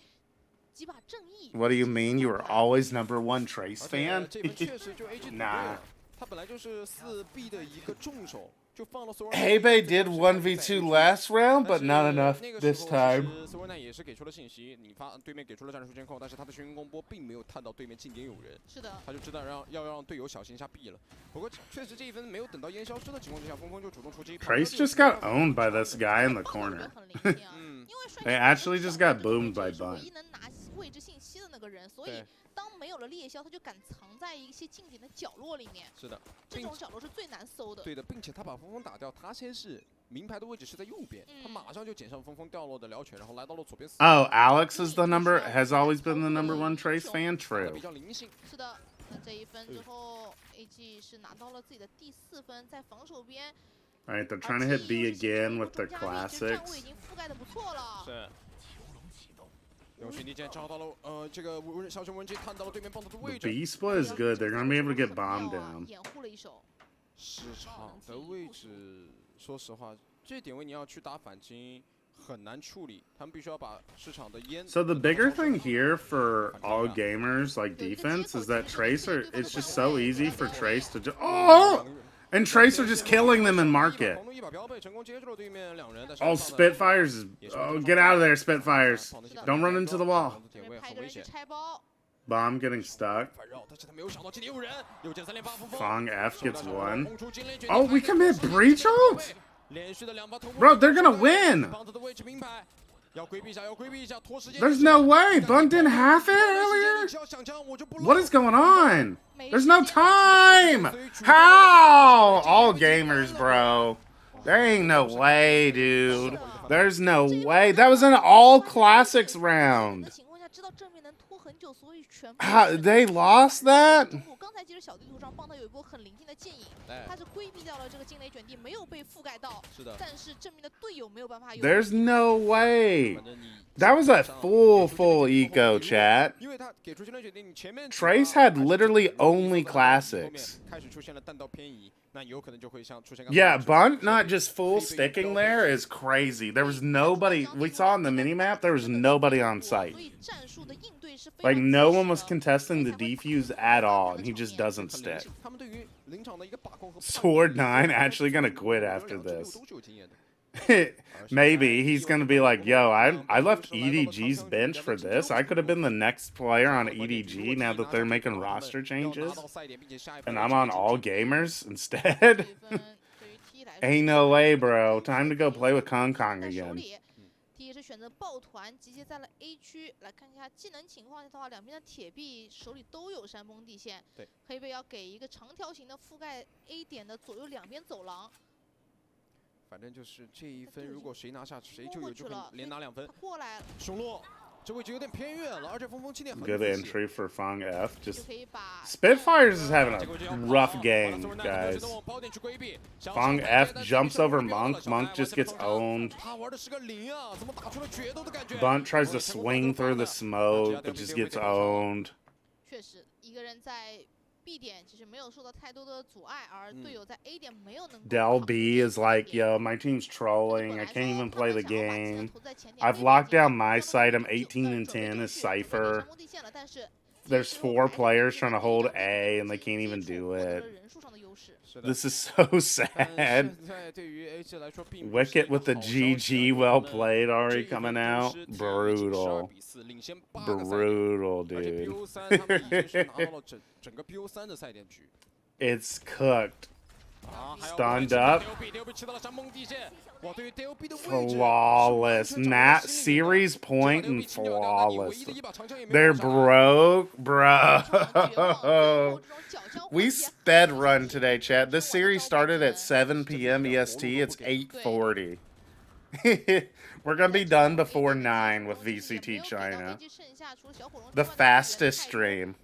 几把正义。 What do you mean? You were always #1 Trace fan? 这分确实就 AG 赌对 Nah 了，他本来就是4B 的一个重手，就放了索尔。 Heibei did 1v2 last round, but not enough 那个 this 时候 time. 其实斯文奈也是给出了信息，你发对面给出了战术监控，但是他的眩晕光波并没有探到对面近点有人，是的，他就知道要让队友小心一下 B 了。不过确实这一分没有等到烟消失的情况之下，峰峰就主动出击。 Trace just got owned by this guy in the 防守 corner. 得很灵性啊，嗯，因为帅 They actually just got boomed by 是唯 Bun. 一能拿位置信息的那个人，所以对当没没有了猎枭，他就敢藏在一些近点的角落里面。是的，这种角落是最难搜的。对的，并且他把峰峰打掉，他先是名牌的位置是在右边，他马上就捡上峰峰掉落的辽犬，然后来到了左边。Oh, Alex is the has always been the #1 Trace fan. 比 True. 较灵性。是的，那这一分之后，AG 是拿到了自己的第4分，在防守边。 All right, they're trying to hit B again with their classics. 已经覆盖的不错了。是。用群力剑找到了这个小熊文姬看到了对面棒头的位 The 置。 B split is good. They're gonna be able to get bombed down. 掩护了一手。市场的位置，说实话，这点位你要去打反击很难处理，他们必须要把市场的烟。 So the bigger thing here for all gamers like defense is that Tracer. It's just so easy for Trace to just and Tracer just killing them in market. 一把标被成功接住了对面两人。 Oh, Spitfires! Oh, get out of there, Spitfires! Don't run into the wall. 点位很危险。 Bomb getting stuck. 但是他没有想到今天有人，右键3连发峰峰。 Fong F gets one. 轰出惊雷卷 Oh, we commit breach ult? 连续的2发突破。 Bro, they're gonna win. 棒头的位置明白，要规避一下，要规避一下，拖时间。 There's no way. Bun didn't have it earlier? What is going on? There's no time. How? All gamers, bro. There ain't no way, dude. There's no way. That was an all classics round. How, they lost that? 刚才其实小地图上棒头有一波很灵性的剑影，他是规避掉了这个惊雷卷地，没有被覆盖到。是的。但是正面的队友没有办法有。 There's no way. That was a full eco, chat. Trace had literally only classics. Yeah, Bunt not just full sticking there is crazy. There was nobody. We saw in the minimap, there was nobody on site. Like, no one was contesting the defuse at all, and he just doesn't stick. Sword 9 actually gonna quit after this. Maybe he's gonna be like, yo, I left EDG's bench for this. I could have been the next player on EDG now that they're making roster changes. And I'm on all gamers instead. Ain't no way, bro. Time to go play with Kong Kong again. T 是选择抱团集结在了 A 区，来看一下技能情况的话，两边的铁壁手里都有山崩地线。对，黑贝要给一个长条形的覆盖 A 点的左右两边走廊。反正就是这一分，如果谁拿下，谁就有机会连拿2分。过来了，熊洛这位置有点偏远了，而且峰峰今天很 Good entry for Fong F. Just 可以把 Spitfires is having a rough game, guys. Fong F jumps over Monk. Monk just gets owned. 他玩的是个零啊，怎么打出了决斗的感觉 Bunt tries to swing through the smoke, but just gets owned. 确实，一个人在 B 点其实没有受到太多的阻碍，而队友在 A 点没有能够。Del B is like, yo, my team's trolling. I can't even play the game. I've locked down my side. I'm 18-10 as Cypher. There's 4 players trying to hold A, and they can't even do it. This is so sad. Wicket with the GG, well played, already coming out. Brutal. Brutal, dude. It's cooked. Stunned up. Flawless. Matt series point and flawless. They're broke, bro. We sped run today, chat. This series started at 7 p.m. EST. It's 8:40. We're gonna be done before 9 with VCT China. The fastest stream.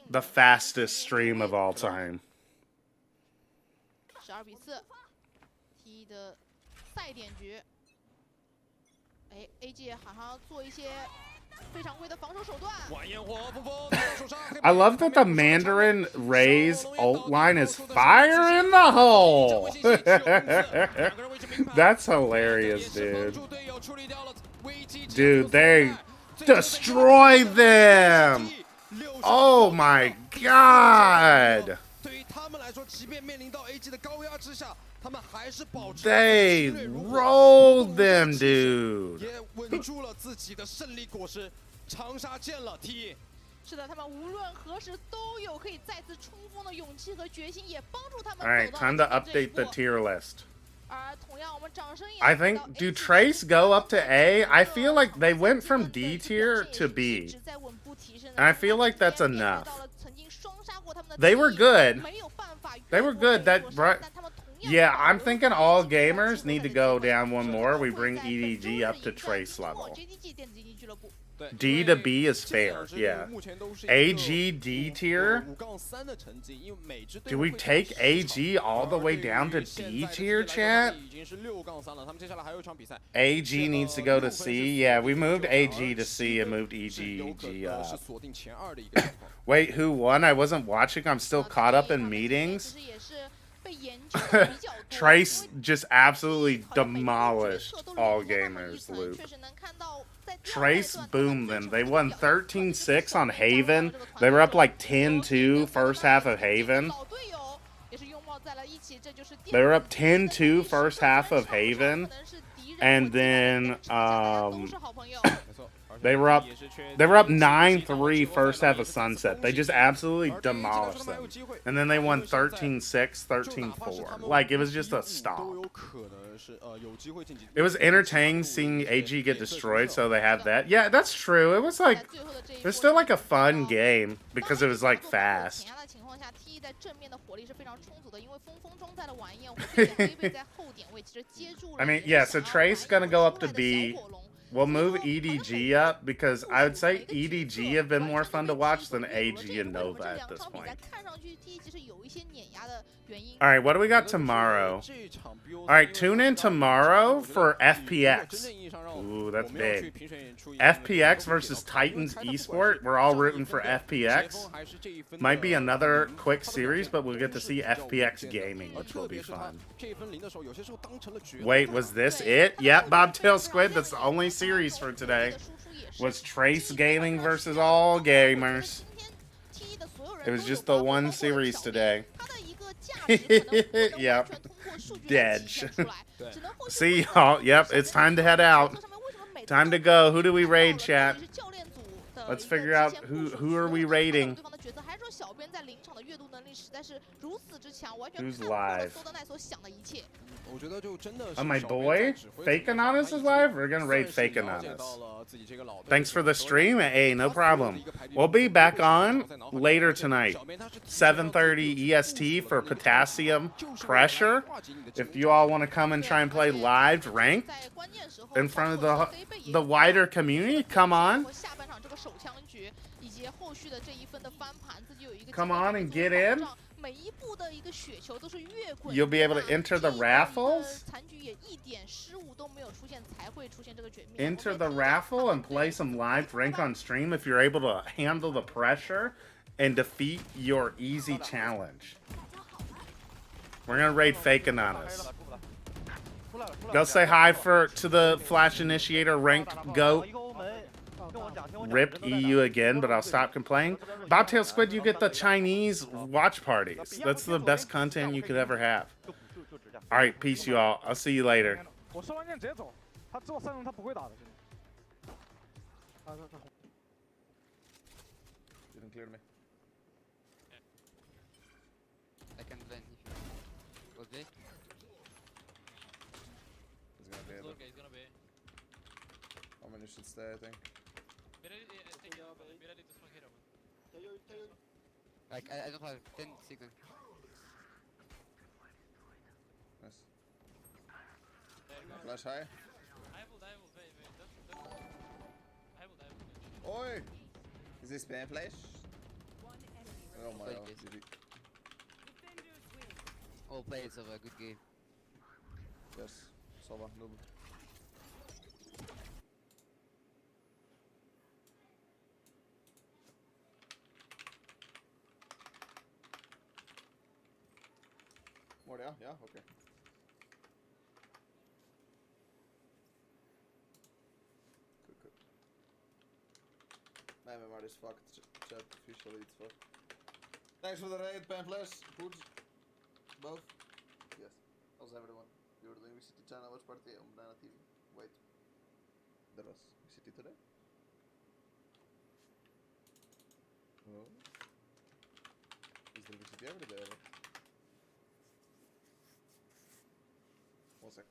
The fastest stream of all time. 12比4 ，T 的赛点局。哎 ，AG 好像要做一些非常规的防守手段。I love that the Mandarin Ray's ult line is fire in the hole. That's hilarious, dude. Dude, they destroy them. Oh my god. They rolled them, dude. 是的，他们无论何时都有可以再次冲锋的勇气和决心，也帮助他们。 All right, time to update the tier list. 而同样，我们掌声也 I 看到 think, A do 级 Trace go up to A? I feel like they went from D tier to B. And I feel like that's enough. They were good. They were good. Yeah, I'm thinking all gamers need to go down one more. We bring EDG up to Trace level. D to B is fair, yeah. AG D tier? Do we take AG all the way down to D tier, chat? AG needs to go to C. Yeah, we moved AG to C and moved EG up. Wait, who won? I wasn't watching. I'm still caught up in meetings. Trace just absolutely demolished all gamers, Luke. Trace boomed them. They won 13-6 on Haven. They were up like 10-2 first half of Haven. They were up 10-2 first half of Haven. And then they were up 9-3 first half of Sunset. They just absolutely demolished them. And then they won 13-6, 13-4. Like, it was just a stomp. It was entertaining seeing AG get destroyed, so they had that. Yeah, that's true. It was like, it was still like a fun game because it was like fast. I mean, yeah, so Trace gonna go up to B. We'll move EDG up because I would say EDG have been more fun to watch than AG and Nova at this point. Alright, what do we got tomorrow? Alright, tune in tomorrow for FPX. Ooh, that's big. FPX versus Titans Esport. We're all rooting for FPX. Might be another quick series, but we'll get to see FPX gaming, which will be fun. Wait, was this it? Yep, Bobtail Squid. That's the only series for today. Was Trace gaming versus all gamers. It was just the one series today. Yep. Dead. See y'all. Yep, it's time to head out. Time to go. Who do we raid, chat? Let's figure out who are we raiding. Who's live? Oh, my boy? Fake Anonymous is live? We're gonna raid Fake Anonymous. Thanks for the stream. Hey, no problem. We'll be back on later tonight. 7:30 EST for Potassium Pressure. If you all want to come and try and play live ranked in front of the wider community, come on. Come on and get in. You'll be able to enter the raffles. Enter the raffle and play some live rank on stream if you're able to handle the pressure and defeat your easy challenge. We're gonna raid Fake Anonymous. Go say hi to the Flash Initiator ranked GOAT. Ripped EU again, but I'll stop complaining. Bobtail Squid, you get the Chinese watch parties. That's the best content you could ever have. Alright, peace you all. I'll see you later. Didn't clear me. I can blend if you go big. It's gonna be able. It's gonna be. How many should stay, I think. Like I don't have 10 seconds. Nice. Flash high. Oi! Is this spam flash? Oh my god. All players have a good game. Yes. Sova, noob. More, yeah? Yeah? Okay. Good. My MMR is fucked. Chat officially it's fucked. Thanks for the raid, Pamphless. Good. Both. Yes. How's everyone? You're doing VCT channel watch party on Banana TV. Wait. There was VCT today? Hello? Is there VCT every day? One sec.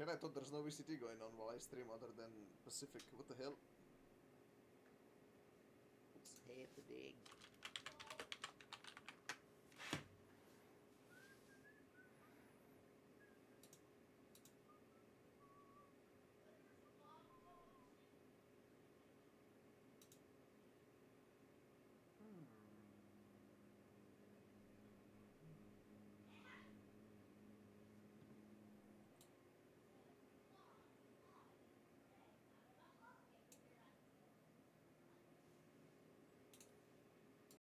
Here I thought there's no VCT going on while I stream other than Pacific. What the hell? It's happening.